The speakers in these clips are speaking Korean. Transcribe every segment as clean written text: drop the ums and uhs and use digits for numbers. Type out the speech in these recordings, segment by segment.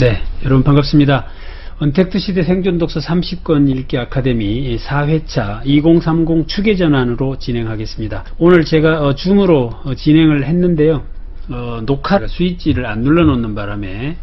네, 여러분 반갑습니다. 언택트 시대 생존 독서 30권 읽기 아카데미 4회차 2030 추계 전환으로 진행하겠습니다. 오늘 제가 줌으로 진행을 했는데요. 녹화 스위치를 안 눌러 놓는 바람에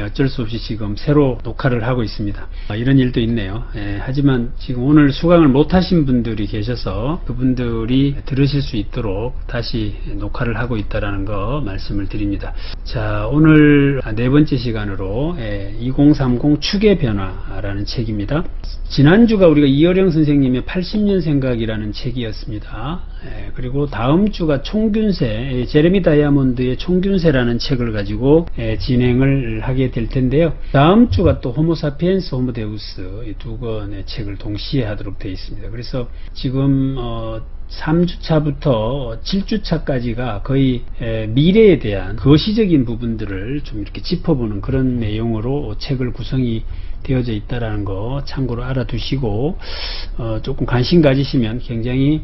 어쩔 수 없이 지금 새로 녹화를 하고 있습니다. 이런 일도 있네요. 하지만 지금 오늘 수강을 못 하신 분들이 계셔서 그분들이 들으실 수 있도록 다시 녹화를 하고 있다는 거 말씀을 드립니다. 자, 오늘 네 번째 시간으로 2030 추계 변화라는 책입니다. 지난주가 우리가 이어령 선생님의 80년 생각이라는 책이었습니다. 그리고 다음 주가 총균세, 제레미 다이아몬드의 총균세라는 책을 가지고 진행을 하게 될 텐데요. 다음 주가 또 호모사피엔스 호모데우스 이 두 권의 책을 동시에 하도록 되어 있습니다. 그래서 지금 3주차부터 7주차까지가 거의 미래에 대한 거시적인 부분들을 좀 이렇게 짚어보는 그런 내용으로 책을 구성이 되어져 있다는 거 참고로 알아두시고 조금 관심 가지시면 굉장히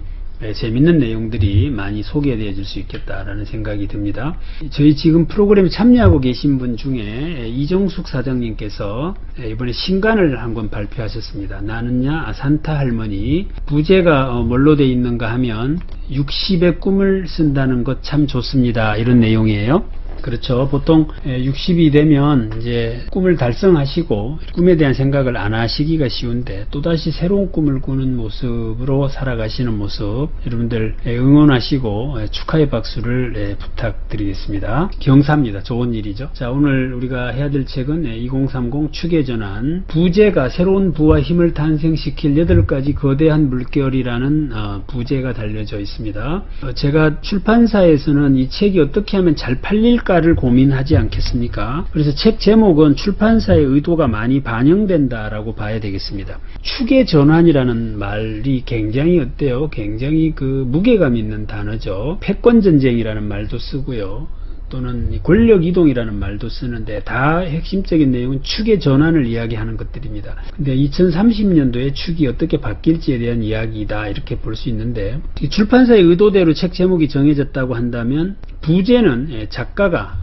재밌는 내용들이 많이 소개되어질 수 있겠다라는 생각이 듭니다. 저희 지금 프로그램에 참여하고 계신 분 중에 이정숙 사장님께서 이번에 신간을 한 권 발표하셨습니다. 나는야 산타 할머니. 부제가 뭘로 되어 있는가 하면 60의 꿈을 쓴다는 것 참 좋습니다. 이런 내용이에요. 그렇죠. 보통 60이 되면 이제 꿈을 달성하시고 꿈에 대한 생각을 안 하시기가 쉬운데 또다시 새로운 꿈을 꾸는 모습으로 살아가시는 모습 여러분들 응원하시고 축하의 박수를 부탁드리겠습니다. 경사입니다. 좋은 일이죠. 자, 오늘 우리가 해야 될 책은 2030 추계전환. 부제가 새로운 부와 힘을 탄생시킬 8가지 거대한 물결이라는 부제가 달려져 있습니다. 제가 출판사에서는 이 책이 어떻게 하면 잘 팔릴까 를 고민하지 않겠습니까? 그래서 책 제목은 출판사의 의도가 많이 반영된다라고 봐야 되겠습니다. 추계 전환이라는 말이 굉장히 어때요? 굉장히 그 무게감 있는 단어죠. 패권 전쟁이라는 말도 쓰고요. 또는 권력 이동이라는 말도 쓰는데 다 핵심적인 내용은 축의 전환을 이야기하는 것들입니다. 근데 2030년도에 축이 어떻게 바뀔지에 대한 이야기다 이렇게 볼 수 있는데 출판사의 의도대로 책 제목이 정해졌다고 한다면 부제는 작가가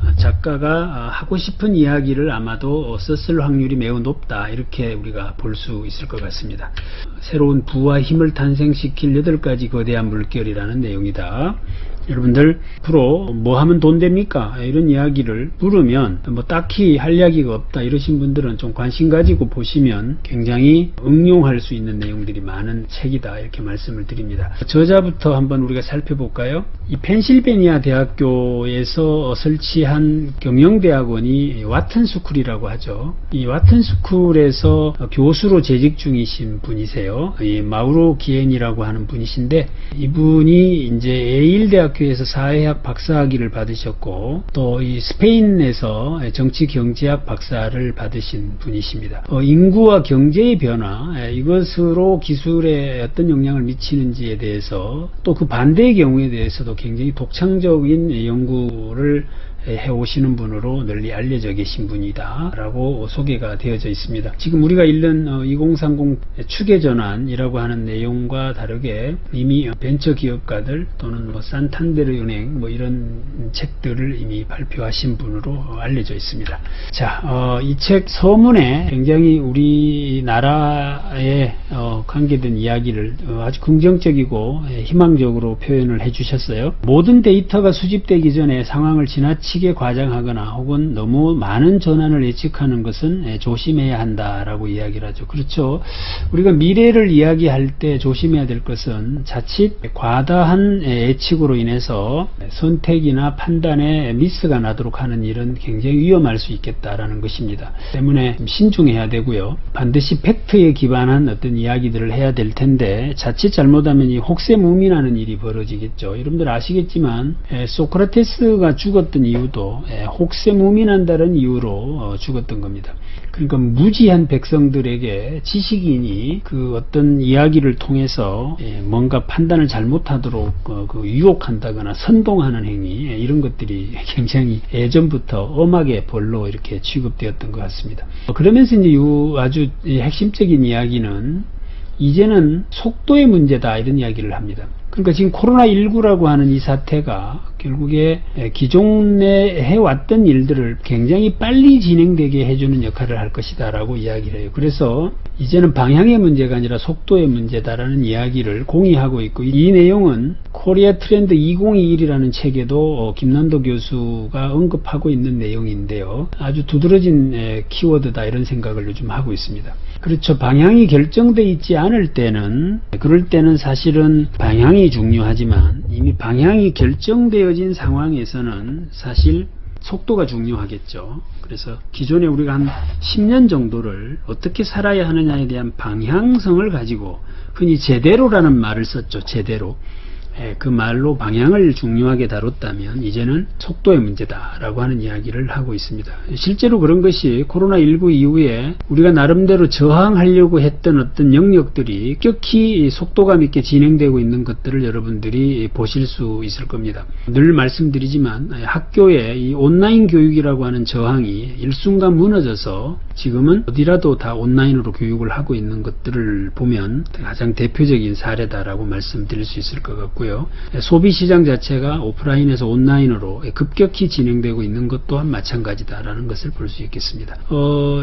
하고 싶은 이야기를 아마도 썼을 확률이 매우 높다 이렇게 우리가 볼 수 있을 것 같습니다. 새로운 부와 힘을 탄생시킬 8가지 거대한 물결이라는 내용이다. 여러분들 앞으로 뭐 하면 돈 됩니까? 이런 이야기를 물으면 뭐 딱히 할 이야기가 없다 이러신 분들은 좀 관심 가지고 보시면 굉장히 응용할 수 있는 내용들이 많은 책이다 이렇게 말씀을 드립니다. 저자부터 한번 우리가 살펴볼까요? 이 펜실베니아 대학교에서 설치한 경영대학원이 와튼스쿨이라고 하죠. 이 와튼스쿨에서 교수로 재직 중이신 분이세요. 이 마우로 기엔이라고 하는 분이신데 이분이 이제 예일 대학교에서 사회학 박사학위를 받으셨고 또 이 스페인에서 정치 경제학 박사를 받으신 분이십니다. 인구와 경제의 변화 이것으로 기술에 어떤 영향을 미치는지에 대해서 또 그 반대의 경우에 대해서도 굉장히 독창적인 연구를 해오시는 분으로 널리 알려져 계신 분이다 라고 소개가 되어져 있습니다. 지금 우리가 읽는 2030 추계전환이라고 하는 내용과 다르게 이미 벤처기업가들 또는 뭐 산탄데르 은행 뭐 이런 책들을 이미 발표하신 분으로 알려져 있습니다. 자, 이 책 서문에 굉장히 우리나라에 관계된 이야기를 아주 긍정적이고 희망적으로 표현을 해주셨어요. 모든 데이터가 수집되기 전에 상황을 지나치게 과장하거나 혹은 너무 많은 전환을 예측하는 것은 조심해야 한다라고 이야기를 하죠. 그렇죠. 우리가 미래를 이야기할 때 조심해야 될 것은 자칫 과다한 예측으로 인해서 선택이나 판단에 미스가 나도록 하는 일은 굉장히 위험할 수 있겠다라는 것입니다. 때문에 신중해야 되고요. 반드시 팩트에 기반한 어떤 이야기들을 해야 될 텐데 자칫 잘못하면 이 혹세무민하는 일이 벌어지겠죠. 여러분들 아시겠지만 소크라테스가 죽었던 이유도 혹세무민한다는 이유로 죽었던 겁니다. 그러니까 무지한 백성들에게 지식인이 그 어떤 이야기를 통해서 뭔가 판단을 잘못하도록 그 유혹한다거나 선동하는 행위 이런 것들이 굉장히 예전부터 엄하게 벌로 이렇게 취급되었던 것 같습니다. 그러면서 이제 아주 핵심적인 이야기는 이제는 속도의 문제다 이런 이야기를 합니다. 그러니까 지금 코로나19라고 하는 이 사태가 결국에 기존에 해왔던 일들을 굉장히 빨리 진행되게 해주는 역할을 할 것이다 라고 이야기를 해요. 그래서 이제는 방향의 문제가 아니라 속도의 문제다라는 이야기를 공유하고 있고, 이 내용은 코리아 트렌드 2021이라는 책에도 김난도 교수가 언급하고 있는 내용인데요. 아주 두드러진 키워드다 이런 생각을 요즘 하고 있습니다. 그렇죠. 방향이 결정되어 있지 않을 때는, 그럴 때는 사실은 방향이 중요하지만 이미 방향이 결정되어진 상황에서는 사실 속도가 중요하겠죠. 그래서 기존에 우리가 한 10년 정도를 어떻게 살아야 하느냐에 대한 방향성을 가지고 흔히 제대로라는 말을 썼죠. 제대로. 그 말로 방향을 중요하게 다뤘다면 이제는 속도의 문제다라고 하는 이야기를 하고 있습니다. 실제로 그런 것이 코로나19 이후에 우리가 나름대로 저항하려고 했던 어떤 영역들이 급격히 속도감 있게 진행되고 있는 것들을 여러분들이 보실 수 있을 겁니다. 늘 말씀드리지만 학교에 이 온라인 교육이라고 하는 저항이 일순간 무너져서 지금은 어디라도 다 온라인으로 교육을 하고 있는 것들을 보면 가장 대표적인 사례다라고 말씀드릴 수 있을 것 같고요. 소비시장 자체가 오프라인에서 온라인으로 급격히 진행되고 있는 것 또한 마찬가지다라는 것을 볼 수 있겠습니다.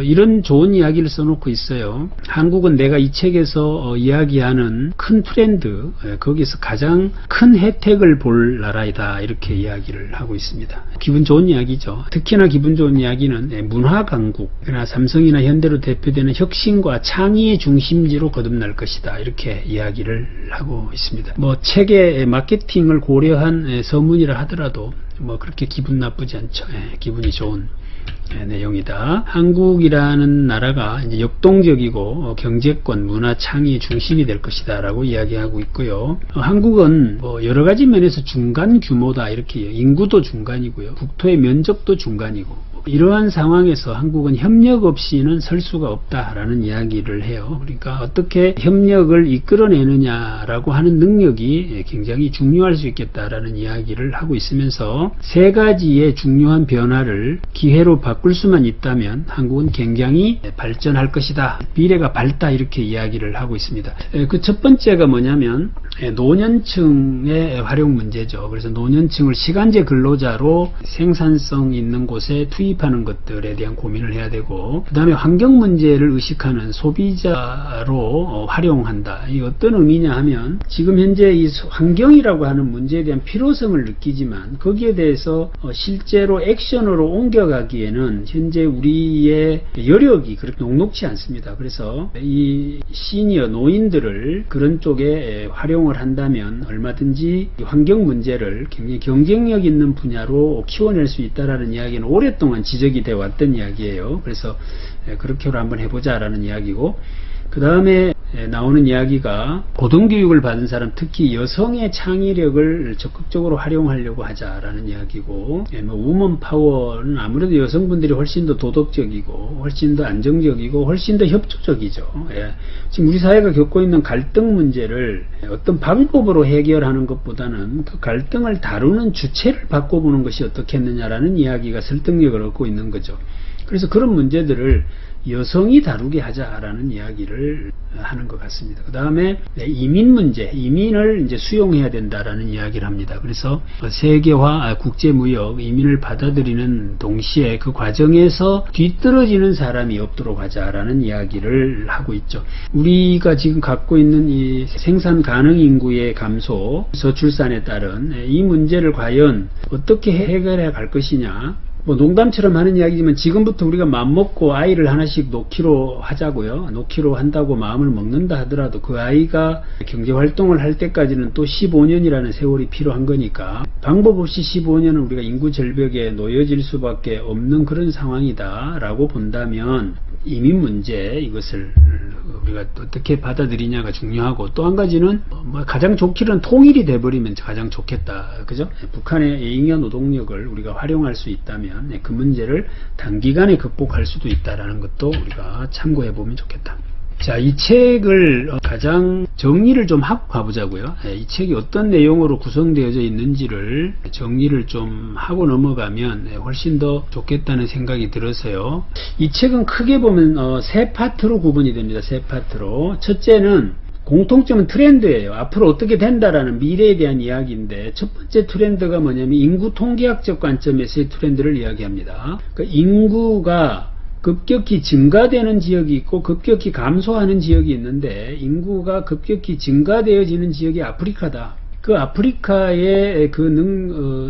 이런 좋은 이야기를 써놓고 있어요. 한국은 내가 이 책에서 이야기하는 큰 트렌드, 거기서 가장 큰 혜택을 볼 나라이다 이렇게 이야기를 하고 있습니다. 기분 좋은 이야기죠. 특히나 기분 좋은 이야기는 문화 강국, 그러나 삼성이나 현대로 대표되는 혁신과 창의의 중심지로 거듭날 것이다 이렇게 이야기를 하고 있습니다. 책의 마케팅을 고려한 서문이라 하더라도 그렇게 기분 나쁘지 않죠. 기분이 좋은 내용이다. 한국이라는 나라가 이제 역동적이고 경제권, 문화, 창의 중심이 될 것이다 라고 이야기하고 있고요. 한국은 여러 가지 면에서 중간 규모다 이렇게 인구도 중간이고요. 국토의 면적도 중간이고, 이러한 상황에서 한국은 협력 없이는 설 수가 없다라는 이야기를 해요. 그러니까 어떻게 협력을 이끌어내느냐라고 하는 능력이 굉장히 중요할 수 있겠다라는 이야기를 하고 있으면서 세 가지의 중요한 변화를 기회로 바꿀 수만 있다면 한국은 굉장히 발전할 것이다. 미래가 밝다 이렇게 이야기를 하고 있습니다. 그 첫 번째가 뭐냐면 노년층의 활용 문제죠. 그래서 노년층을 시간제 근로자로 생산성 있는 곳에 투입하는 것들에 대한 고민을 해야 되고, 그 다음에 환경 문제를 의식하는 소비자로 활용한다. 이 어떤 의미냐 하면 지금 현재 이 환경이라고 하는 문제에 대한 필요성을 느끼지만 거기에 대해서 실제로 액션으로 옮겨가기에는 현재 우리의 여력이 그렇게 녹록치 않습니다. 그래서 이 시니어 노인들을 그런 쪽에 활용을 한다면 얼마든지 환경 문제를 굉장히 경쟁력 있는 분야로 키워낼 수 있다라는 이야기는 오랫동안 지적이 되어 왔던 이야기예요. 그래서 그렇게로 한번 해보자라는 이야기고, 그 다음에 나오는 이야기가 고등교육을 받은 사람, 특히 여성의 창의력을 적극적으로 활용하려고 하자라는 이야기고, 우먼 파워는 아무래도 여성분들이 훨씬 더 도덕적이고 훨씬 더 안정적이고 훨씬 더 협조적이죠. 지금 우리 사회가 겪고 있는 갈등 문제를 어떤 방법으로 해결하는 것보다는 그 갈등을 다루는 주체를 바꿔보는 것이 어떻겠느냐라는 이야기가 설득력을 얻고 있는 거죠. 그래서 그런 문제들을 여성이 다루게 하자라는 이야기를 하는 것 같습니다. 그 다음에 이민 문제, 이민을 이제 수용해야 된다라는 이야기를 합니다. 그래서 세계화, 국제무역, 이민을 받아들이는 동시에 그 과정에서 뒤떨어지는 사람이 없도록 하자라는 이야기를 하고 있죠. 우리가 지금 갖고 있는 이 생산 가능 인구의 감소, 저출산에 따른 이 문제를 과연 어떻게 해결해 갈 것이냐. 농담처럼 하는 이야기지만 지금부터 우리가 마음먹고 아이를 하나씩 놓기로 하자고요. 놓기로 한다고 마음을 먹는다 하더라도 그 아이가 경제활동을 할 때까지는 또 15년이라는 세월이 필요한 거니까 방법 없이 15년은 우리가 인구 절벽에 놓여질 수밖에 없는 그런 상황이다 라고 본다면 이민 문제, 이것을 우리가 어떻게 받아들이냐가 중요하고, 또 한 가지는 가장 좋기는 통일이 돼버리면 가장 좋겠다. 그죠? 북한의 잉여 노동력을 우리가 활용할 수 있다면 그 문제를 단기간에 극복할 수도 있다라는 것도 우리가 참고해 보면 좋겠다. 자, 이 책을 가장 정리를 좀 하고 가보자고요. 이 책이 어떤 내용으로 구성되어져 있는지를 정리를 좀 하고 넘어가면 훨씬 더 좋겠다는 생각이 들어서요. 이 책은 크게 보면 세 파트로 구분이 됩니다. 세 파트로. 첫째는 공통점은 트렌드예요. 앞으로 어떻게 된다라는 미래에 대한 이야기인데, 첫 번째 트렌드가 뭐냐면 인구 통계학적 관점에서의 트렌드를 이야기합니다. 그러니까 인구가 급격히 증가되는 지역이 있고 급격히 감소하는 지역이 있는데, 인구가 급격히 증가되어지는 지역이 아프리카다. 그 아프리카의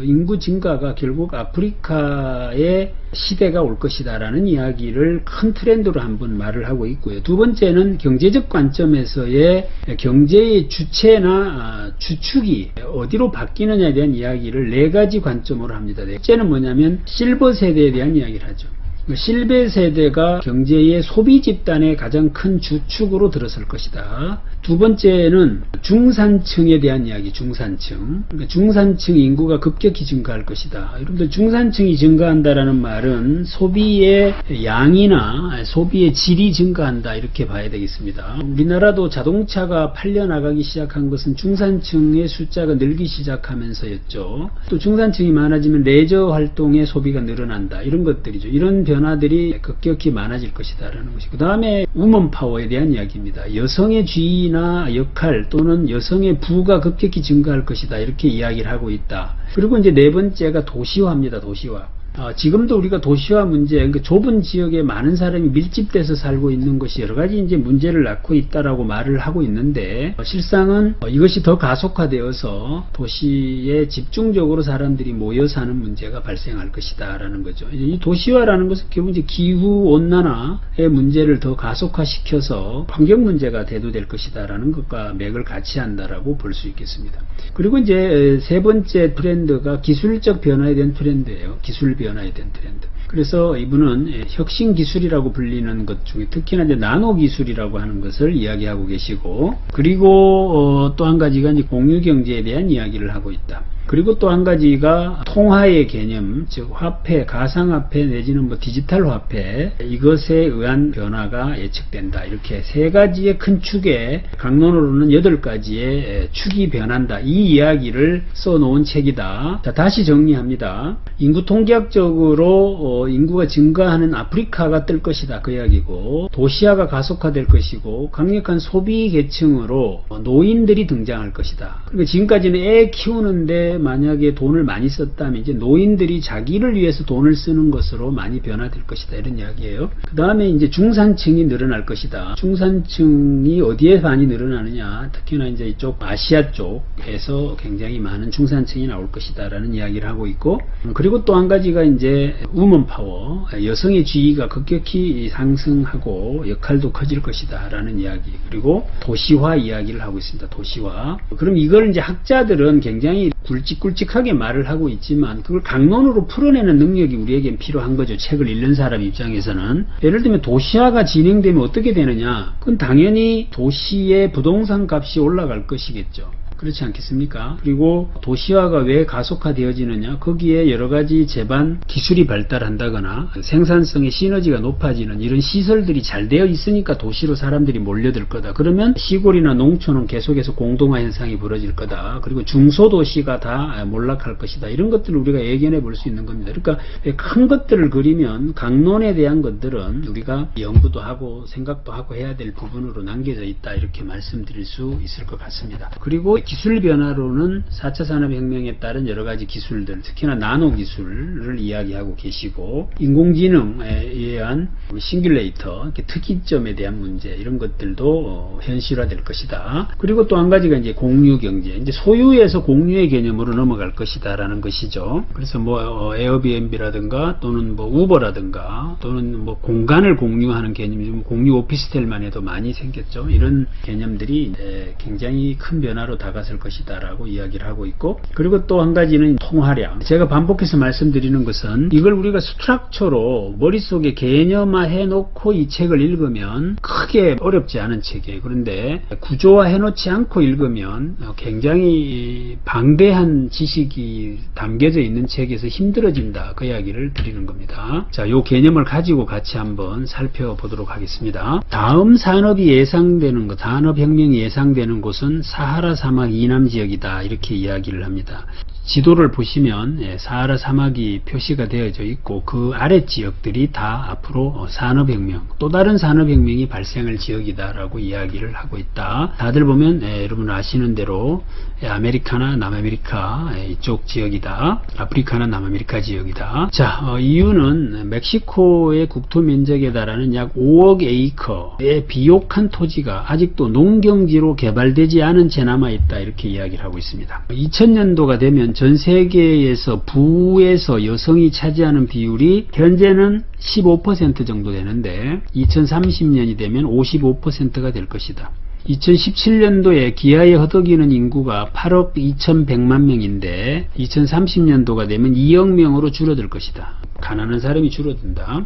인구 증가가 결국 아프리카의 시대가 올 것이다라는 이야기를 큰 트렌드로 한번 말을 하고 있고요. 두 번째는 경제적 관점에서의 경제의 주체나 주축이 어디로 바뀌느냐에 대한 이야기를 네 가지 관점으로 합니다. 첫째는 뭐냐면 실버 세대에 대한 이야기를 하죠. 실버 세대가 경제의 소비 집단의 가장 큰 주축으로 들어설 것이다. 두 번째는 중산층에 대한 이야기, 중산층. 그러니까 중산층 인구가 급격히 증가할 것이다. 여러분들 중산층이 증가한다라는 말은 소비의 양이나 소비의 질이 증가한다 이렇게 봐야 되겠습니다. 우리나라도 자동차가 팔려나가기 시작한 것은 중산층의 숫자가 늘기 시작하면서였죠. 또 중산층이 많아지면 레저 활동의 소비가 늘어난다. 이런 것들이죠. 이런 변화들이 급격히 많아질 것이다라는 것이. 그 다음에 우먼 파워에 대한 이야기입니다. 여성의 지위나 역할 또는 여성의 부가 급격히 증가할 것이다. 이렇게 이야기를 하고 있다. 그리고 이제 네 번째가 도시화입니다. 도시화. 지금도 우리가 도시화 문제, 그러니까 좁은 지역에 많은 사람이 밀집돼서 살고 있는 것이 여러 가지 이제 문제를 낳고 있다라고 말을 하고 있는데, 실상은 이것이 더 가속화되어서 도시에 집중적으로 사람들이 모여 사는 문제가 발생할 것이다라는 거죠. 이 도시화라는 것은 결국 이제 기후 온난화의 문제를 더 가속화시켜서 환경 문제가 대두될 것이다라는 것과 맥을 같이 한다라고 볼 수 있겠습니다. 그리고 이제 세 번째 트렌드가 기술적 변화에 대한 트렌드예요. 기술 변화에 대한 트렌드. 그래서 이분은 혁신 기술이라고 불리는 것 중에 특히나 이제 나노 기술이라고 하는 것을 이야기하고 계시고, 그리고 또 한 가지가 이제 공유 경제에 대한 이야기를 하고 있다. 그리고 또 한 가지가 통화의 개념, 즉 화폐, 가상화폐 내지는 뭐 디지털 화폐, 이것에 의한 변화가 예측된다. 이렇게 세 가지의 큰 축에 강론으로는 8가지의 축이 변한다. 이 이야기를 써놓은 책이다. 자, 다시 정리합니다. 인구 통계학적으로 인구가 증가하는 아프리카가 뜰 것이다. 그 이야기고, 도시화가 가속화될 것이고, 강력한 소비 계층으로 노인들이 등장할 것이다. 그러니까 지금까지는 애 키우는데 만약에 돈을 많이 썼다면 이제 노인들이 자기를 위해서 돈을 쓰는 것으로 많이 변화될 것이다. 이런 이야기예요. 그 다음에 이제 중산층이 늘어날 것이다. 중산층이 어디에 많이 늘어나느냐? 특히나 이제 이쪽 아시아 쪽에서 굉장히 많은 중산층이 나올 것이다. 라는 이야기를 하고 있고, 그리고 또 한 가지가 이제 우먼 파워, 여성의 지위가 급격히 상승하고 역할도 커질 것이다. 라는 이야기. 그리고 도시화 이야기를 하고 있습니다. 도시화. 그럼 이걸 이제 학자들은 굉장히 굵직굵직하게 말을 하고 있지만 그걸 강론으로 풀어내는 능력이 우리에겐 필요한 거죠. 책을 읽는 사람 입장에서는. 예를 들면 도시화가 진행되면 어떻게 되느냐? 그건 당연히 도시의 부동산 값이 올라갈 것이겠죠. 그렇지 않겠습니까? 그리고 도시화가 왜 가속화되어지느냐? 거기에 여러 가지 제반 기술이 발달한다거나 생산성의 시너지가 높아지는 이런 시설들이 잘 되어 있으니까 도시로 사람들이 몰려들 거다. 그러면 시골이나 농촌은 계속해서 공동화 현상이 벌어질 거다. 그리고 중소도시가 다 몰락할 것이다. 이런 것들을 우리가 예견해 볼 수 있는 겁니다. 그러니까 큰 것들을 그리면 강론에 대한 것들은 우리가 연구도 하고 생각도 하고 해야 될 부분으로 남겨져 있다. 이렇게 말씀드릴 수 있을 것 같습니다. 그리고 기술 변화로는 4차 산업혁명에 따른 여러 가지 기술들, 특히나 나노 기술을 이야기하고 계시고, 인공지능에 의한 싱귤레이터, 특이점에 대한 문제, 이런 것들도 현실화될 것이다. 그리고 또 한 가지가 이제 공유 경제, 이제 소유에서 공유의 개념으로 넘어갈 것이다라는 것이죠. 그래서 뭐 에어비앤비라든가 또는 뭐 우버라든가 또는 뭐 공간을 공유하는 개념이 공유 오피스텔만 해도 많이 생겼죠. 이런 개념들이 굉장히 큰 변화로 다가설 것이다 라고 이야기를 하고 있고, 그리고 또 한 가지는 통화량. 제가 반복해서 말씀드리는 것은 이걸 우리가 스트럭처로 머릿속에 개념화 해놓고 이 책을 읽으면 크게 어렵지 않은 책이에요. 그런데 구조화 해놓지 않고 읽으면 굉장히 방대한 지식이 담겨져 있는 책에서 힘들어진다. 그 이야기를 드리는 겁니다. 자, 이 개념을 가지고 같이 한번 살펴보도록 하겠습니다. 다음 산업이 예상되는 것, 산업혁명이 예상되는 곳은 사하라 사막 이남 지역이다. 이렇게 이야기를 합니다. 지도를 보시면 사하라 사막이 표시가 되어져 있고 그 아래 지역들이 다 앞으로 산업혁명, 또 다른 산업혁명이 발생할 지역이다라고 이야기를 하고 있다. 다들 보면 여러분 아시는 대로 아메리카나 남아메리카 이쪽 지역이다. 아프리카나 남아메리카 지역이다. 자, 이유는 멕시코의 국토 면적에 달하는 약 5억 에이커의 비옥한 토지가 아직도 농경지로 개발되지 않은 채 남아있다, 이렇게 이야기를 하고 있습니다. 2000년도가 되면 전 세계에서 부에서 여성이 차지하는 비율이 현재는 15% 정도 되는데 2030년이 되면 55%가 될 것이다. 2017년도에 기아에 허덕이는 인구가 8억 2100만 명인데 2030년도가 되면 2억 명으로 줄어들 것이다. 가난한 사람이 줄어든다.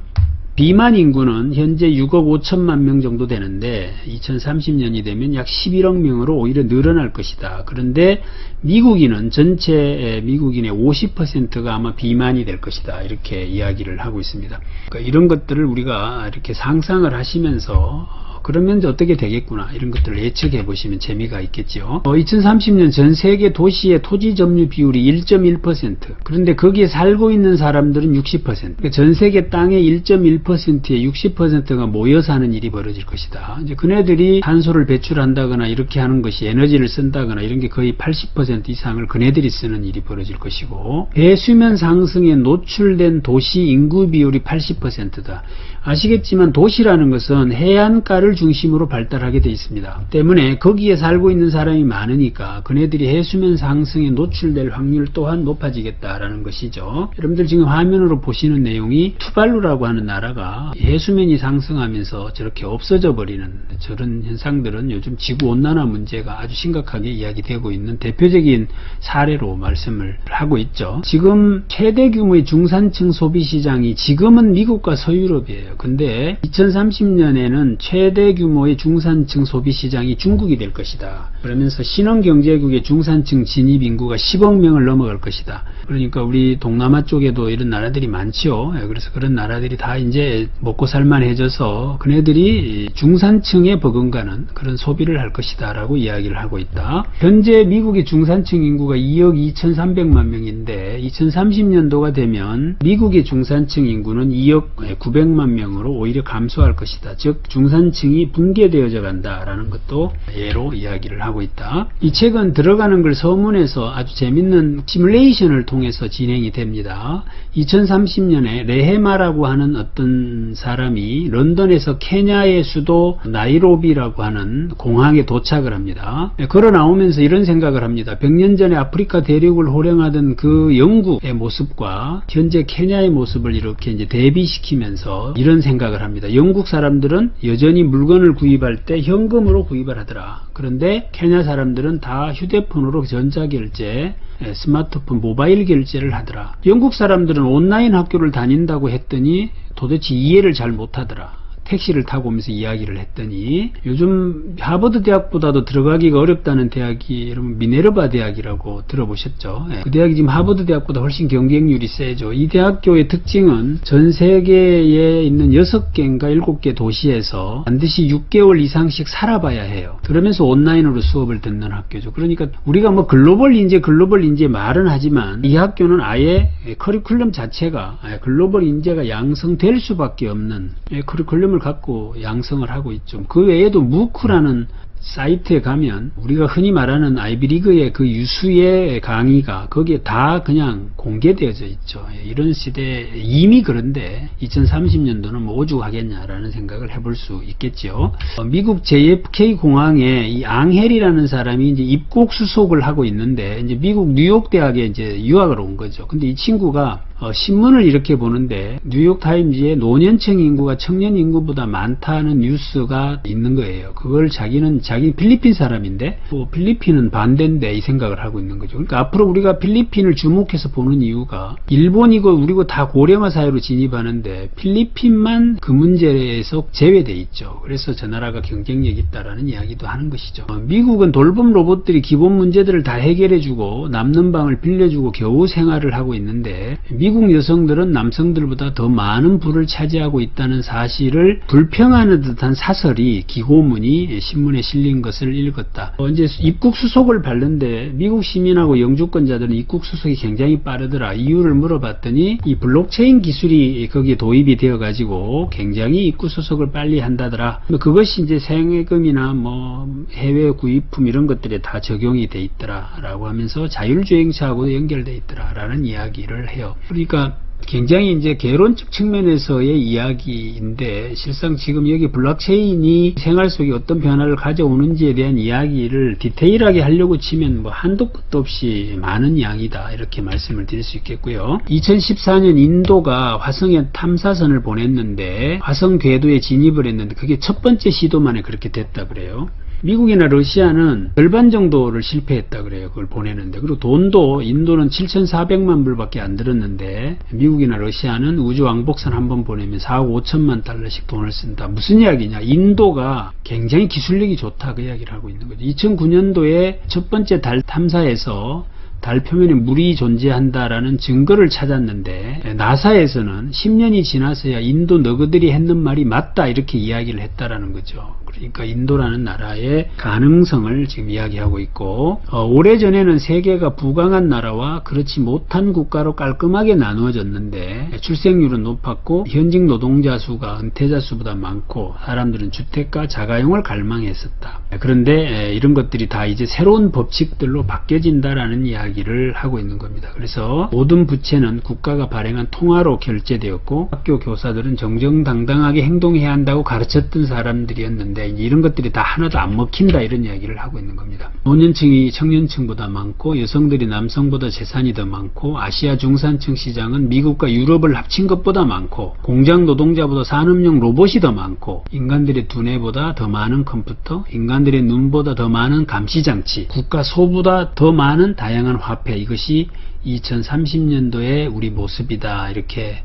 비만 인구는 현재 6억 5천만 명 정도 되는데 2030년이 되면 약 11억 명으로 오히려 늘어날 것이다. 그런데 미국인은 전체 미국인의 50%가 아마 비만이 될 것이다, 이렇게 이야기를 하고 있습니다. 그러니까 이런 것들을 우리가 이렇게 상상을 하시면서 그러면 어떻게 되겠구나, 이런 것들을 예측해 보시면 재미가 있겠죠. 2030년 전 세계 도시의 토지 점유 비율이 1.1%, 그런데 거기에 살고 있는 사람들은 60%, 그러니까 전 세계 땅의 1.1%에 60%가 모여서 하는 일이 벌어질 것이다. 이제 그네들이 탄소를 배출한다거나 이렇게 하는 것이, 에너지를 쓴다거나 이런 게 거의 80% 이상을 그네들이 쓰는 일이 벌어질 것이고, 배수면 상승에 노출된 도시 인구 비율이 80%다. 아시겠지만 도시라는 것은 해안가를 중심으로 발달하게 되어 있습니다. 때문에 거기에 살고 있는 사람이 많으니까 그네들이 해수면 상승에 노출될 확률 또한 높아지겠다라는 것이죠. 여러분들 지금 화면으로 보시는 내용이 투발루라고 하는 나라가 해수면이 상승하면서 저렇게 없어져 버리는 저런 현상들은 요즘 지구온난화 문제가 아주 심각하게 이야기되고 있는 대표적인 사례로 말씀을 하고 있죠. 지금 최대 규모의 중산층 소비시장이 지금은 미국과 서유럽이에요. 근데 2030년에는 최대 규모의 중산층 소비시장이 중국이 될 것이다. 그러면서 신흥경제국의 중산층 진입 인구가 10억 명을 넘어갈 것이다. 그러니까 우리 동남아 쪽에도 이런 나라들이 많죠. 그래서 그런 나라들이 다 이제 먹고 살만해져서 그네들이 중산층에 버금가는 그런 소비를 할 것이다 라고 이야기를 하고 있다. 현재 미국의 중산층 인구가 2억 2300만 명인데 2030년도가 되면 미국의 중산층 인구는 2억 900만 명으로 오히려 감소할 것이다. 즉 중산층이 붕괴되어져 간다라는 것도 예로 이야기를 하고 있다. 이 책은 들어가는 걸 서문에서 아주 재밌는 시뮬레이션을 통해서 진행이 됩니다. 2030년에 레헤마라고 하는 어떤 사람이 런던에서 케냐의 수도 나이로비라고 하는 공항에 도착을 합니다. 걸어 나오면서 이런 생각을 합니다. 100년 전에 아프리카 대륙을 호령하던 그 영국의 모습과 현재 케냐의 모습을 이렇게 이제 대비시키면서 이런 생각을 합니다. 영국 사람들은 여전히 물건을 구입할 때 현금으로 구입을 하더라. 그런데 케냐 사람들은 다 휴대폰으로 전자결제, 스마트폰, 모바일 결제를 하더라. 영국 사람들은 온라인 학교를 다닌다고 했더니 도대체 이해를 잘 못하더라. 택시를 타고 오면서 이야기를 했더니 요즘 하버드 대학보다도 들어가기가 어렵다는 대학이 여러분 미네르바 대학이라고 들어보셨죠? 그 대학이 지금 하버드 대학보다 훨씬 경쟁률이 세죠. 이 대학교의 특징은 전 세계에 있는 6개인가 7개 도시에서 반드시 6개월 이상씩 살아봐야 해요. 그러면서 온라인으로 수업을 듣는 학교죠. 그러니까 우리가 뭐 글로벌 인재 말은 하지만 이 학교는 아예 커리큘럼 자체가 글로벌 인재가 양성될 수밖에 없는 커리큘럼을 갖고 양성을 하고 있죠. 그 외에도 무크라는 사이트에 가면 우리가 흔히 말하는 아이비리그의 그 유수의 강의가 거기에 다 그냥 공개되어져 있죠. 이런 시대에 이미 그런데 2030년도는 뭐 오죽하겠냐라는 생각을 해볼 수 있겠죠. 미국 JFK 공항에 이 앙헬이라는 사람이 이제 입국 수속을 하고 있는데 이제 미국 뉴욕 대학에 이제 유학을 온 거죠. 근데 이 친구가 신문을 이렇게 보는데 뉴욕타임즈에 노년층 인구가 청년 인구보다 많다는 뉴스가 있는 거예요. 그걸 자기 필리핀 사람인데 필리핀은 반대인데 이 생각을 하고 있는 거죠. 그러니까 앞으로 우리가 필리핀을 주목해서 보는 이유가 일본이고 우리고 다 고령화 사회로 진입하는데 필리핀만 그 문제에서 제외돼 있죠. 그래서 저 나라가 경쟁력이 있다라는 이야기도 하는 것이죠. 미국은 돌봄 로봇들이 기본 문제들을 다 해결해주고 남는 방을 빌려주고 겨우 생활을 하고 있는데 미국 여성들은 남성들보다 더 많은 부를 차지하고 있다는 사실을 불평하는 듯한 사설이 기고문이 신문에 실려 실린 것을 읽었다. 이제 입국 수속을 밟는데 미국 시민하고 영주권자들은 입국 수속이 굉장히 빠르더라. 이유를 물어봤더니 이 블록체인 기술이 거기에 도입이 되어 가지고 굉장히 입국 수속을 빨리 한다더라. 그것이 이제 생예금이나 뭐 해외 구입품 이런 것들에 다 적용이 돼 있더라라고 하면서 자율주행차하고도 연결돼 있더라라는 이야기를 해요. 그러니까 굉장히 이제 개론적 측면에서의 이야기인데 실상 지금 여기 블록체인이 생활 속에 어떤 변화를 가져오는지에 대한 이야기를 디테일하게 하려고 치면 뭐 한도 끝도 없이 많은 양이다 이렇게 말씀을 드릴 수 있겠고요. 2014년 인도가 화성에 탐사선을 보냈는데 화성 궤도에 진입을 했는데 그게 첫 번째 시도만에 그렇게 됐다 그래요. 미국이나 러시아는 절반 정도를 실패했다 그래요. 그걸 보내는데. 그리고 돈도 인도는 7,400만 불밖에 안 들었는데 미국이나 러시아는 우주 왕복선 한 번 보내면 4억 5천만 달러씩 돈을 쓴다. 무슨 이야기냐? 인도가 굉장히 기술력이 좋다 그 이야기를 하고 있는 거죠. 2009년도에 첫 번째 달 탐사에서 달 표면에 물이 존재한다라는 증거를 찾았는데 나사에서는 10년이 지나서야 인도 너그들이 했는 말이 맞다 이렇게 이야기를 했다라는 거죠. 그러니까 인도라는 나라의 가능성을 지금 이야기하고 있고 오래전에는 세계가 부강한 나라와 그렇지 못한 국가로 깔끔하게 나누어졌는데 출생률은 높았고 현직 노동자 수가 은퇴자 수보다 많고 사람들은 주택과 자가용을 갈망했었다. 그런데 이런 것들이 다 이제 새로운 법칙들로 바뀌어진다라는 이야기를 하고 있는 겁니다. 그래서 모든 부채는 국가가 발행한 통화로 결제되었고 학교 교사들은 정정당당하게 행동해야 한다고 가르쳤던 사람들이었는데 이런 것들이 다 하나도 안 먹힌다 이런 이야기를 하고 있는 겁니다. 노년층이 청년층보다 많고 여성들이 남성보다 재산이 더 많고 아시아 중산층 시장은 미국과 유럽을 합친 것보다 많고 공장 노동자보다 산업용 로봇이 더 많고 인간들의 두뇌보다 더 많은 컴퓨터, 인간들의 눈보다 더 많은 감시장치, 국가 소보다 더 많은 다양한 화폐, 이것이 2030년도의 우리 모습이다 이렇게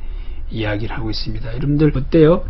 이야기를 하고 있습니다. 여러분들 어때요?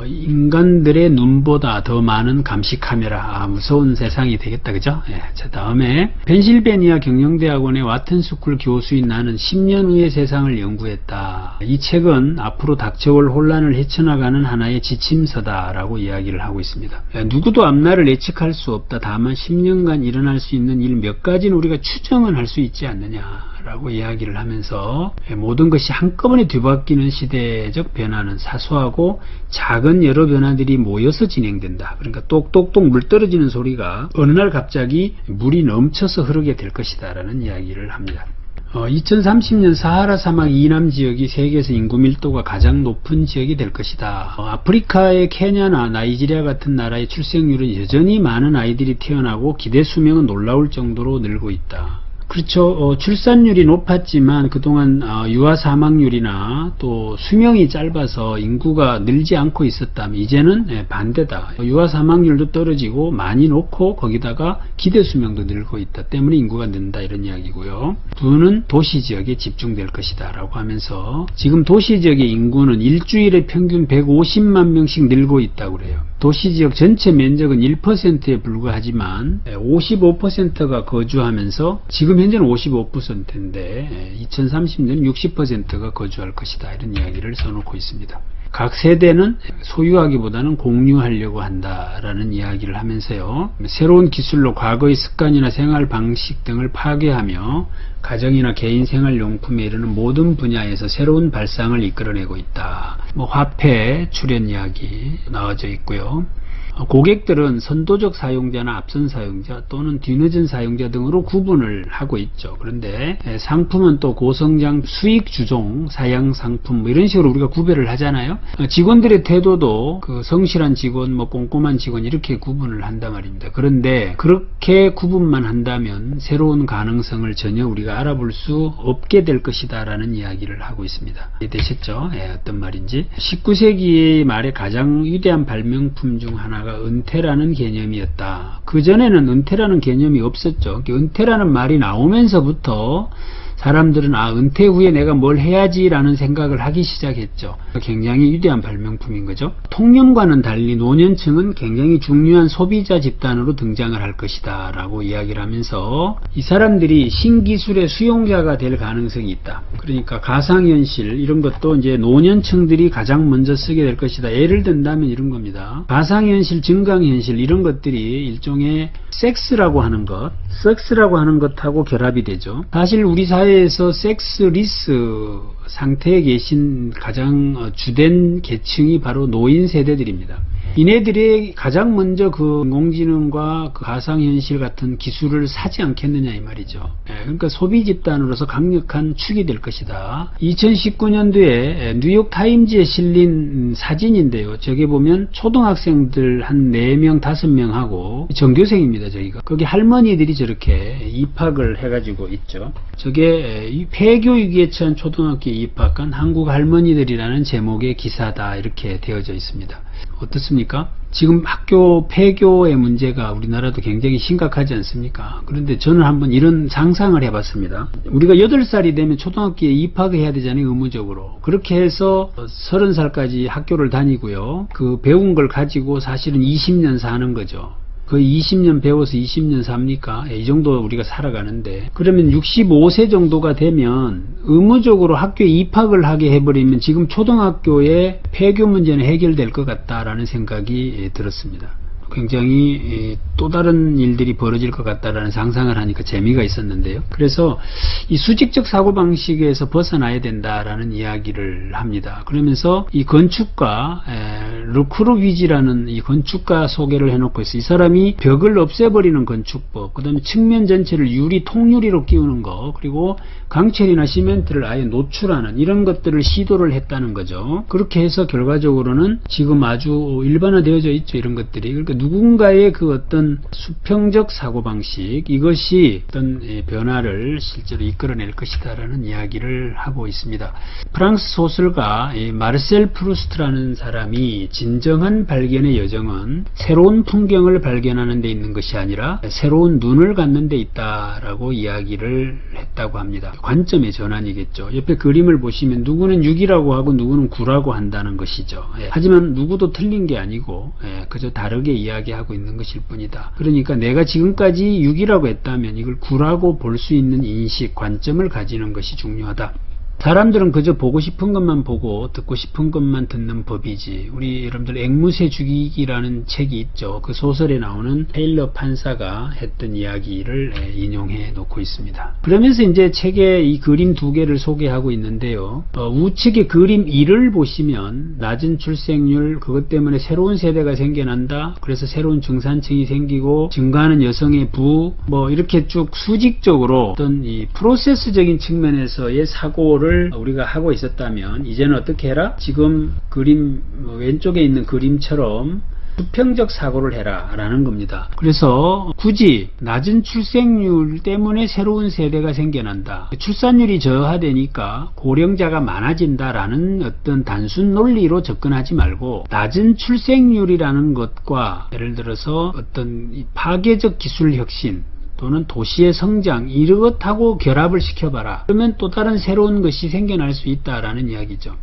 인간들의 눈보다 더 많은 감시 카메라, 무서운 세상이 되겠다 그죠? 예, 자 다음에 펜실베니아 경영대학원의 와튼스쿨 교수인 나는 10년 후의 세상을 연구했다. 이 책은 앞으로 닥쳐올 혼란을 헤쳐나가는 하나의 지침서다 라고 이야기를 하고 있습니다. 누구도 앞날을 예측할 수 없다. 다만 10년간 일어날 수 있는 일 몇 가지는 우리가 추정은 할 수 있지 않느냐 라고 이야기를 하면서 모든 것이 한꺼번에 뒤바뀌는 시대적 변화는 사소하고 작은 여러 변화들이 모여서 진행된다. 그러니까 똑똑똑 물 떨어지는 소리가 어느 날 갑자기 물이 넘쳐서 흐르게 될 것이다 라는 이야기를 합니다. 2030년 사하라 사막 이남 지역이 세계에서 인구 밀도가 가장 높은 지역이 될 것이다. 아프리카의 케냐나 나이지리아 같은 나라의 출생률은 여전히 많은 아이들이 태어나고 기대 수명은 놀라울 정도로 늘고 있다. 그렇죠. 출산율이 높았지만 그동안 유아 사망률이나 또 수명이 짧아서 인구가 늘지 않고 있었다면 이제는 반대다. 유아 사망률도 떨어지고 많이 놓고 거기다가 기대 수명도 늘고 있다 때문에 인구가 는다 이런 이야기고요. 두는 도시 지역에 집중될 것이다 라고 하면서 지금 도시 지역의 인구는 일주일에 평균 150만 명씩 늘고 있다고 그래요. 도시지역 전체 면적은 1%에 불과하지만 55%가 거주하면서 지금 현재는 55%인데 2030년 60%가 거주할 것이다 이런 이야기를 써놓고 있습니다. 각 세대는 소유하기보다는 공유하려고 한다라는 이야기를 하면서요. 새로운 기술로 과거의 습관이나 생활 방식 등을 파괴하며 가정이나 개인 생활용품에 이르는 모든 분야에서 새로운 발상을 이끌어내고 있다. 화폐 출현 이야기 나와져 있고요. 고객들은 선도적 사용자나 앞선 사용자 또는 뒤늦은 사용자 등으로 구분을 하고 있죠. 그런데 상품은 또 고성장 수익 주종 사양 상품 이런 식으로 우리가 구별을 하잖아요. 직원들의 태도도 그 성실한 직원, 꼼꼼한 직원 이렇게 구분을 한단 말입니다. 그런데 그렇게 구분만 한다면 새로운 가능성을 전혀 우리가 알아볼 수 없게 될 것이다 라는 이야기를 하고 있습니다. 이해되셨죠? 어떤 말인지. 19세기 말에 가장 위대한 발명품 중 하나가 은퇴라는 개념이었다. 그전에는 은퇴라는 개념이 없었죠. 은퇴라는 말이 나오면서부터 사람들은 은퇴 후에 내가 뭘 해야지라는 생각을 하기 시작했죠. 굉장히 위대한 발명품인 거죠. 통념과는 달리 노년층은 굉장히 중요한 소비자 집단으로 등장을 할 것이다 라고 이야기를 하면서 이 사람들이 신기술의 수용자가 될 가능성이 있다. 그러니까 가상현실 이런 것도 이제 노년층들이 가장 먼저 쓰게 될 것이다. 예를 든다면 이런 겁니다. 가상현실, 증강현실 이런 것들이 일종의 섹스라고 하는 것하고 결합이 되죠. 사실 우리 사회에서 섹스리스 상태에 계신 가장 주된 계층이 바로 노인 세대들입니다. 이네들이 가장 먼저 그 인공지능과 그 가상현실 같은 기술을 사지 않겠느냐 이 말이죠. 그러니까 소비 집단으로서 강력한 축이 될 것이다. 2019년도에 뉴욕 타임즈에 실린 사진인데요. 저기 보면 초등학생들 한 4명, 5명하고 전교생입니다. 저기가. 거기 할머니들이 저렇게 입학을 해가지고 있죠. 저게 폐교육에 처한 초등학교에 입학한 한국 할머니들이라는 제목의 기사다 이렇게 되어져 있습니다. 어떻습니까? 지금 학교 폐교의 문제가 우리나라도 굉장히 심각하지 않습니까? 그런데 저는 한번 이런 상상을 해봤습니다. 우리가 8살이 되면 초등학교에 입학을 해야 되잖아요, 의무적으로. 그렇게 해서 30살까지 학교를 다니고요. 그 배운 걸 가지고 사실은 20년 사는 거죠. 거의 20년 배워서 20년 삽니까? 이 정도 우리가 살아가는데, 그러면 65세 정도가 되면 의무적으로 학교에 입학을 하게 해버리면 지금 초등학교의 폐교 문제는 해결될 것 같다라는 생각이 들었습니다. 굉장히 또 다른 일들이 벌어질 것 같다라는 상상을 하니까 재미가 있었는데요. 그래서 이 수직적 사고방식에서 벗어나야 된다라는 이야기를 합니다. 그러면서 이 건축가 르크루비지라는 이 건축가 소개를 해놓고 있어요. 이 사람이 벽을 없애버리는 건축법, 그 다음에 측면 전체를 유리 통유리로 끼우는 거, 그리고 강철이나 시멘트를 아예 노출하는 이런 것들을 시도를 했다는 거죠. 그렇게 해서 결과적으로는 지금 아주 일반화되어져 있죠. 이런 것들이. 그러니까 누군가의 그 어떤 수평적 사고방식, 이것이 어떤 변화를 실제로 이끌어낼 것이다라는 이야기를 하고 있습니다. 프랑스 소설가 마르셀 프루스트라는 사람이 진정한 발견의 여정은 새로운 풍경을 발견하는 데 있는 것이 아니라 새로운 눈을 갖는 데 있다라고 이야기를 했다고 합니다. 관점의 전환이겠죠. 옆에 그림을 보시면 누구는 6이라고 하고 누구는 9라고 한다는 것이죠. 하지만 누구도 틀린 게 아니고 그저 다르게 이야기하고 있는 것일 뿐이다. 그러니까 내가 지금까지 6이라고 했다면 이걸 9라고 볼 수 있는 인식, 관점을 가지는 것이 중요하다. 사람들은 그저 보고 싶은 것만 보고 듣고 싶은 것만 듣는 법이지. 우리 여러분들 앵무새 죽이기라는 책이 있죠. 그 소설에 나오는 테일러 판사가 했던 이야기를 인용해 놓고 있습니다. 그러면서 이제 책에 이 그림 2개를 소개하고 있는데요. 우측의 그림 1을 보시면 낮은 출생률, 그것 때문에 새로운 세대가 생겨난다. 그래서 새로운 중산층이 생기고 증가하는 여성의 부, 이렇게 쭉 수직적으로 어떤 이 프로세스적인 측면에서의 사고를 우리가 하고 있었다면 이제는 어떻게 해라? 지금 그림 왼쪽에 있는 그림처럼 수평적 사고를 해라 라는 겁니다. 그래서 굳이 낮은 출생률 때문에 새로운 세대가 생겨난다, 출산율이 저하되니까 고령자가 많아진다라는 어떤 단순 논리로 접근하지 말고 낮은 출생률이라는 것과 예를 들어서 어떤 파괴적 기술 혁신 또는 도시의 성장, 이것하고 결합을 시켜봐라. 그러면 또 다른 새로운 것이 생겨날 수 있다라는 이야기죠.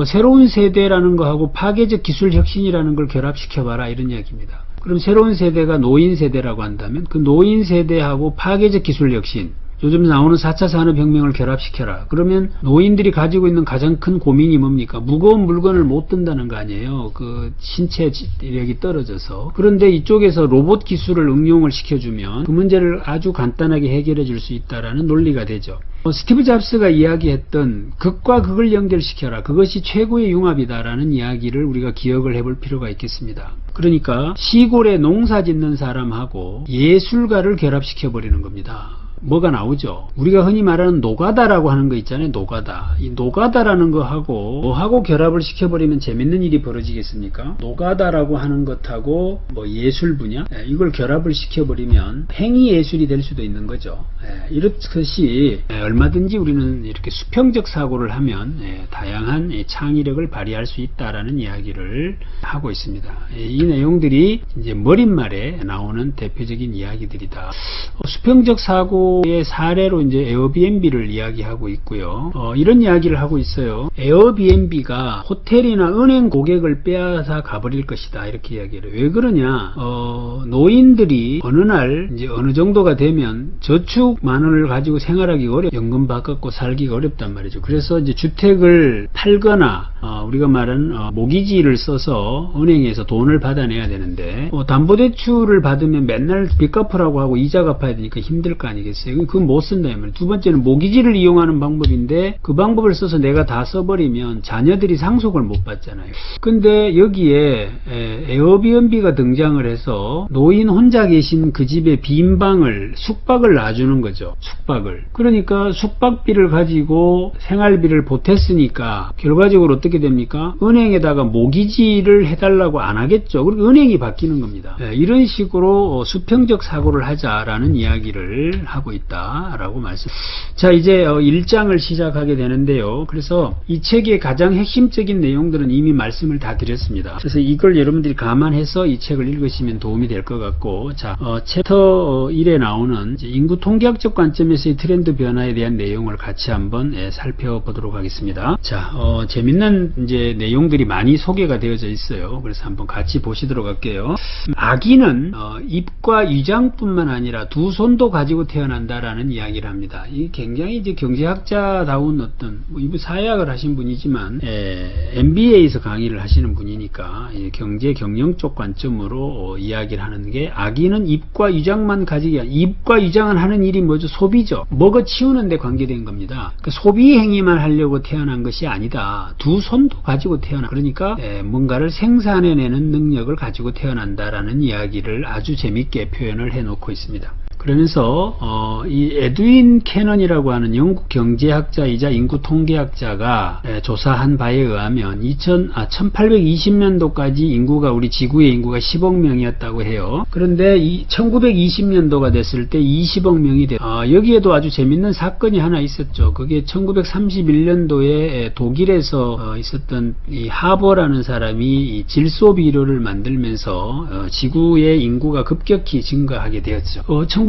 새로운 세대라는 거하고 파괴적 기술 혁신이라는 걸 결합시켜봐라 이런 이야기입니다. 그럼 새로운 세대가 노인 세대라고 한다면 그 노인 세대하고 파괴적 기술 혁신, 요즘 나오는 4차 산업혁명을 결합시켜라. 그러면 노인들이 가지고 있는 가장 큰 고민이 뭡니까? 무거운 물건을 못 든다는 거 아니에요. 그 신체력이 떨어져서. 그런데 이쪽에서 로봇 기술을 응용을 시켜주면 그 문제를 아주 간단하게 해결해 줄 수 있다라는 논리가 되죠. 스티브 잡스가 이야기했던 극과 극을 연결시켜라, 그것이 최고의 융합이다라는 이야기를 우리가 기억을 해볼 필요가 있겠습니다. 그러니까 시골에 농사 짓는 사람하고 예술가를 결합시켜버리는 겁니다. 뭐가 나오죠? 우리가 흔히 말하는 노가다라고 하는 거 있잖아요. 노가다. 이 노가다라는 거하고 뭐하고 결합을 시켜버리면 재밌는 일이 벌어지겠습니까? 노가다라고 하는 것하고 예술 분야, 이걸 결합을 시켜버리면 행위 예술이 될 수도 있는 거죠. 이렇듯이 얼마든지 우리는 이렇게 수평적 사고를 하면 다양한 창의력을 발휘할 수 있다라는 이야기를 하고 있습니다. 이 내용들이 이제 머릿말에 나오는 대표적인 이야기들이다. 수평적 사고 요의 사례로 이제 에어비앤비를 이야기하고 있고요. 이런 이야기를 하고 있어요. 에어비앤비가 호텔이나 은행 고객을 빼앗아 가버릴 것이다, 이렇게 이야기를 해요. 왜 그러냐? 노인들이 어느 날 이제 어느 정도가 되면 저축만 원을 가지고 생활하기 연금 받고 살기가 어렵단 말이죠. 그래서 이제 주택을 팔거나 우리가 말하는 모기지를 써서 은행에서 돈을 받아내야 되는데, 담보대출을 받으면 맨날 빚 갚으라고 하고 이자 갚아야 되니까 힘들 거 아니겠어요. 그건 못 쓴다 이 말이에요. 두 번째는 모기지를 이용하는 방법인데, 그 방법을 써서 내가 다 써버리면 자녀들이 상속을 못 받잖아요. 근데 여기에 에어비앤비가 등장을 해서 노인 혼자 계신 그 집에 빈 방을, 숙박을 놔주는 거죠. 숙박을. 그러니까 숙박비를 가지고 생활비를 보탰으니까 결과적으로 어떻게 됩니까? 은행에다가 모기지를 해달라고 안 하겠죠. 그리고 은행이 바뀌는 겁니다. 이런 식으로 수평적 사고를 하자라는 이야기를 하고 있다라고 말씀. 자, 이제 1장을 시작하게 되는데요. 그래서 이 책의 가장 핵심적인 내용들은 이미 말씀을 다 드렸습니다. 그래서 이걸 여러분들이 감안해서 이 책을 읽으시면 도움이 될 것 같고, 자, 챕터 1에 나오는 인구 통계학적 관점에서의 트렌드 변화에 대한 내용을 같이 한번 살펴보도록 하겠습니다. 자, 재밌는 이제 내용들이 많이 소개가 되어져 있어요. 그래서 한번 같이 보시도록 할게요. 아기는 입과 위장뿐만 아니라 두 손도 가지고 태어난다라는 이야기를 합니다. 이 굉장히 이제 경제학자다운 어떤 이분 사회학을 하신 분이지만 MBA에서 강의를 하시는 분이니까 경제 경영 쪽 관점으로 이야기를 하는 게, 아기는 입과 위장만 가지기, 입과 위장은 하는 일이 뭐죠? 소비죠. 먹어 치우는 데 관계된 겁니다. 그러니까 소비 행위만 하려고 태어난 것이 아니다. 두 손도 가지고 태어나. 그러니까 뭔가를 생산해내는 능력을 가지고 태어난다라는 이야기를 아주 재밌게 표현을 해놓고 있습니다. 그러면서 이 에드윈 캐넌이라고 하는 영국 경제학자이자 인구 통계학자가 조사한 바에 의하면 1820년도까지 인구가, 우리 지구의 인구가 10억 명이었다고 해요. 그런데 1920년도가 됐을 때 20억 명이 됐어요. 여기에도 아주 재밌는 사건이 하나 있었죠. 그게 1931년도에 독일에서 있었던 이 하버라는 사람이 이 질소 비료를 만들면서 지구의 인구가 급격히 증가하게 되었죠.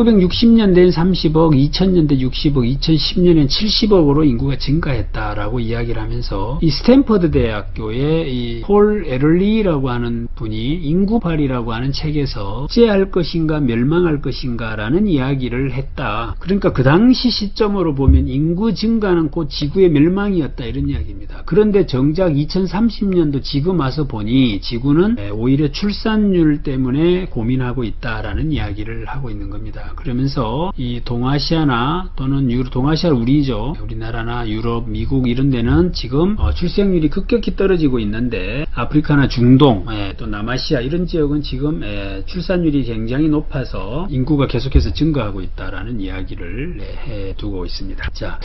1960년대엔 30억, 2000년대 60억, 2010년엔 70억으로 인구가 증가했다라고 이야기를 하면서, 이 스탠퍼드 대학교의 이 폴 에럴리라고 하는 분이 인구발이라고 하는 책에서 억제할 것인가 멸망할 것인가라는 이야기를 했다. 그러니까 그 당시 시점으로 보면 인구 증가는 곧 지구의 멸망이었다, 이런 이야기입니다. 그런데 정작 2030년도 지금 와서 보니 지구는 오히려 출산율 때문에 고민하고 있다라는 이야기를 하고 있는 겁니다. 그러면서 이 동아시아나 또는 동아시아 우리죠. 우리나라나 유럽, 미국 이런 데는 지금 출생률이 급격히 떨어지고 있는데, 아프리카나 중동, 또 남아시아 이런 지역은 지금 출산율이 굉장히 높아서 인구가 계속해서 증가하고 있다라는 이야기를 해두고 있습니다. 자,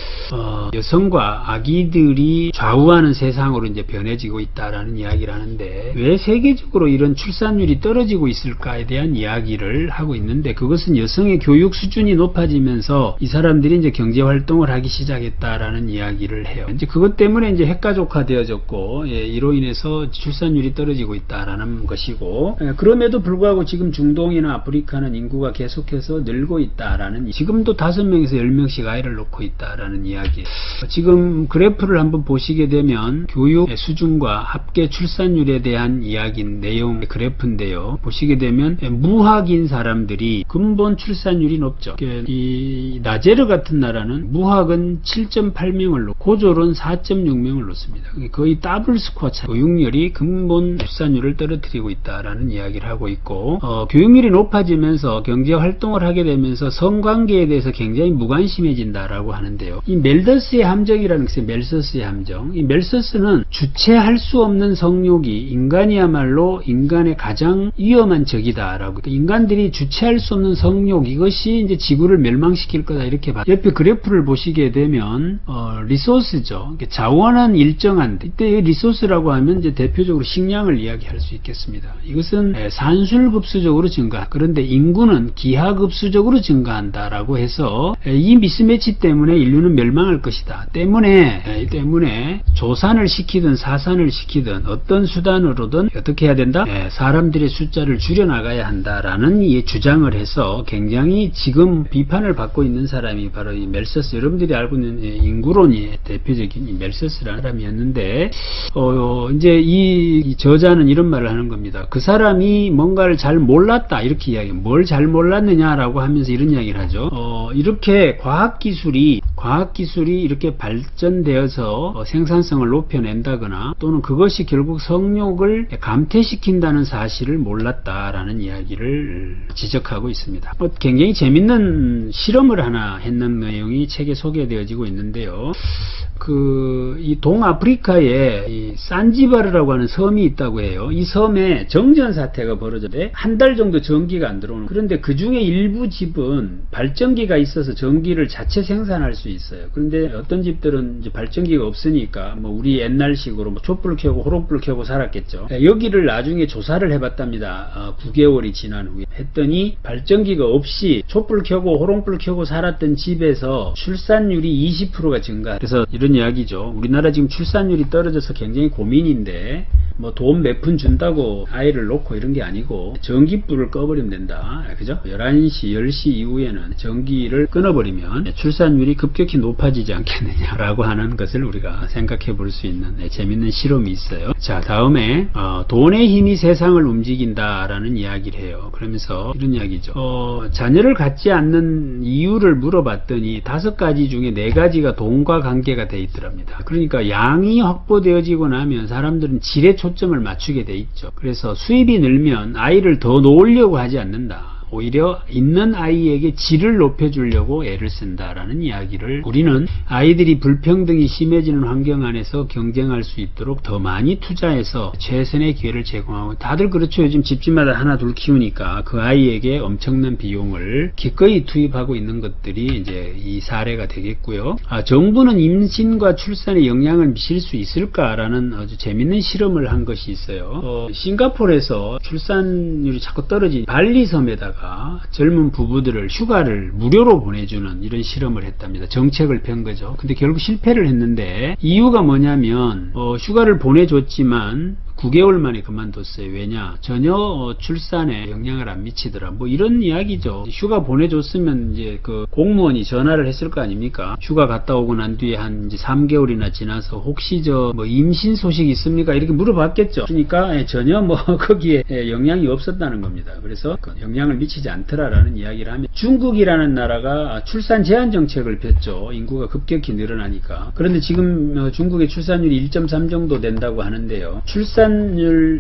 여성과 아기들이 좌우하는 세상으로 이제 변해지고 있다라는 이야기를 하는데, 왜 세계적으로 이런 출산율이 떨어지고 있을까에 대한 이야기를 하고 있는데, 그것은 여성의 교육 수준이 높아지면서 이 사람들이 이제 경제 활동을 하기 시작했다라는 이야기를 해요. 이제 그것 때문에 이제 핵가족화 되어졌고, 이로 인해서 출산율이 떨어지고 있다라는 것이고, 그럼에도 불구하고 지금 중동이나 아프리카는 인구가 계속해서 늘고 있다라는, 지금도 5명에서 10명씩 아이를 놓고 있다라는 이야기. 지금 그래프를 한번 보시게 되면 교육 수준과 합계 출산율에 대한 이야기 내용 그래프인데요. 보시게 되면 무학인 사람들이 근본 출산율이 높죠. 이 나제르 같은 나라는 무학은 7.8명을 놓고 고졸은 4.6명을 놓습니다. 거의 더블 스코어 차이. 교육열이 근본 출산율을 떨어뜨리고 있다라는 이야기를 하고 있고, 교육률이 높아지면서 경제 활동을 하게 되면서 성관계에 대해서 굉장히 무관심해진다라고 하는데요. 이 멜더스의 함정이라는 것이 멜서스의 함정. 이 멜서스는 주체할 수 없는 성욕이 인간이야말로 인간의 가장 위험한 적이다라고. 인간들이 주체할 수 없는 성욕, 이것이 이제 지구를 멸망시킬 거다, 이렇게 봐. 옆에 그래프를 보시게 되면 리소스죠. 자원은 일정한데, 이때 리소스라고 하면 이제 대표적으로 식량을 이야기할 수 있겠습니다. 이것은 산술급수적으로 증가. 그런데 인구는 기하급수적으로 증가한다라고 해서 이 미스매치 때문에 인류는 멸망할 것이다. 때문에 조산을 시키든 사산을 시키든 어떤 수단으로든 어떻게 해야 된다? 사람들의 숫자를 줄여나가야 한다라는 이 주장을 해서 굉장히 굉장히 지금 비판을 받고 있는 사람이 바로 이 멜서스, 여러분들이 알고 있는 인구론이 대표적인 이 멜서스라는 사람이었는데, 이제 이 저자는 이런 말을 하는 겁니다. 그 사람이 뭔가를 잘 몰랐다 이렇게 이야기해요. 뭘 잘 몰랐느냐라고 하면서 이런 이야기를 하죠. 이렇게 과학기술이 이렇게 발전되어서 생산성을 높여낸다거나 또는 그것이 결국 성욕을 감퇴시킨다는 사실을 몰랐다라는 이야기를 지적하고 있습니다. 굉장히 재밌는 실험을 하나 했는 내용이 책에 소개되어지고 있는데요. 이 동아프리카에 이 산지바르라고 하는 섬이 있다고 해요. 이 섬에 정전 사태가 벌어졌는데 한 달 정도 전기가 안 들어오는. 그런데 그 중에 일부 집은 발전기가 있어서 전기를 자체 생산할 수 있어요. 그런데 어떤 집들은 이제 발전기가 없으니까 뭐 우리 옛날식으로 뭐 촛불 켜고 호롱불 켜고 살았겠죠. 여기를 나중에 조사를 해봤답니다. 9개월이 지난 후에 했더니 발전기가 없이 촛불 켜고 호롱불 켜고 살았던 집에서 출산율이 20%가 증가. 그래서 이런 이야기죠. 우리나라 지금 출산율이 떨어져서 굉장히 고민인데 뭐 돈 몇 푼 준다고 아이를 놓고 이런 게 아니고 전기불을 꺼버리면 된다. 그죠? 11시, 10시 이후에는 전기를 끊어버리면 출산율이 급격히 높아지지 않겠느냐라고 하는 것을 우리가 생각해 볼 수 있는 재밌는 실험이 있어요. 자, 다음에 돈의 힘이 세상을 움직인다라는 이야기를 해요. 그러면서 이런 이야기죠. 자녀를 갖지 않는 이유를 물어봤더니 5가지 중에 4가지가 돈과 관계가 돼 있더랍니다. 그러니까 양이 확보되어지고 나면 사람들은 질에 초점을 맞추게 돼 있죠. 그래서 수입이 늘면 아이를 더 놓으려고 하지 않는다. 오히려 있는 아이에게 질을 높여주려고 애를 쓴다라는 이야기를, 우리는 아이들이 불평등이 심해지는 환경 안에서 경쟁할 수 있도록 더 많이 투자해서 최선의 기회를 제공하고, 다들 그렇죠. 요즘 집집마다 하나 둘 키우니까 그 아이에게 엄청난 비용을 기꺼이 투입하고 있는 것들이 이제 이 사례가 되겠고요. 정부는 임신과 출산에 영향을 미칠 수 있을까라는 아주 재밌는 실험을 한 것이 있어요. 싱가포르에서 출산율이 자꾸 떨어진 발리섬에다가 젊은 부부들을 휴가를 무료로 보내주는 이런 실험을 했답니다. 정책을 편 거죠. 근데 결국 실패를 했는데, 이유가 뭐냐면 휴가를 보내줬지만 9개월 만에 그만뒀어요. 왜냐? 전혀 출산에 영향을 안 미치더라. 뭐 이런 이야기죠. 휴가 보내줬으면 이제 그 공무원이 전화를 했을 거 아닙니까? 휴가 갔다 오고 난 뒤에 한 이제 3개월이나 지나서 혹시 뭐 임신 소식 있습니까? 이렇게 물어봤겠죠. 그러니까 전혀 뭐 거기에 영향이 없었다는 겁니다. 그래서 영향을 미치지 않더라라는 이야기를 하면, 중국이라는 나라가 출산 제한 정책을 폈죠. 인구가 급격히 늘어나니까. 그런데 지금 중국의 출산율이 1.3 정도 된다고 하는데요. 출산율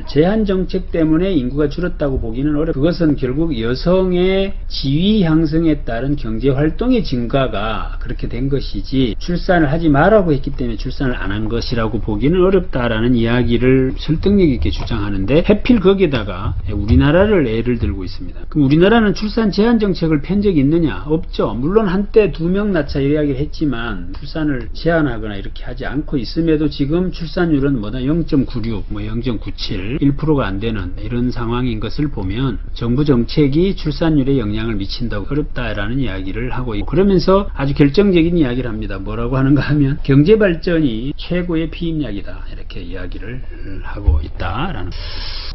제한 정책 때문에 인구가 줄었다고 보기는 어렵고, 그것은 결국 여성의 지위 향상에 따른 경제 활동의 증가가 그렇게 된 것이지 출산을 하지 말라고 했기 때문에 출산을 안 한 것이라고 보기는 어렵다라는 이야기를 설득력 있게 주장하는데, 해필 거기에다가 우리나라를 예를 들고 있습니다. 그럼 우리나라는 출산 제한 정책을 편 적이 있느냐? 없죠. 물론 한때 2명 낳자 이야기를 했지만 출산을 제한하거나 이렇게 하지 않고 있음에도 지금 출산율은 0.96, 0.97, 1%가 안 되는 이런 상황인 것을 보면 정부 정책이 출산율에 영향을 미친다고 어렵다라는 이야기를 하고 있고, 그러면서 아주 결정적인 이야기를 합니다. 뭐라고 하는가 하면 경제 발전이 최고의 피임약이다, 이렇게 이야기를 하고 있다라는.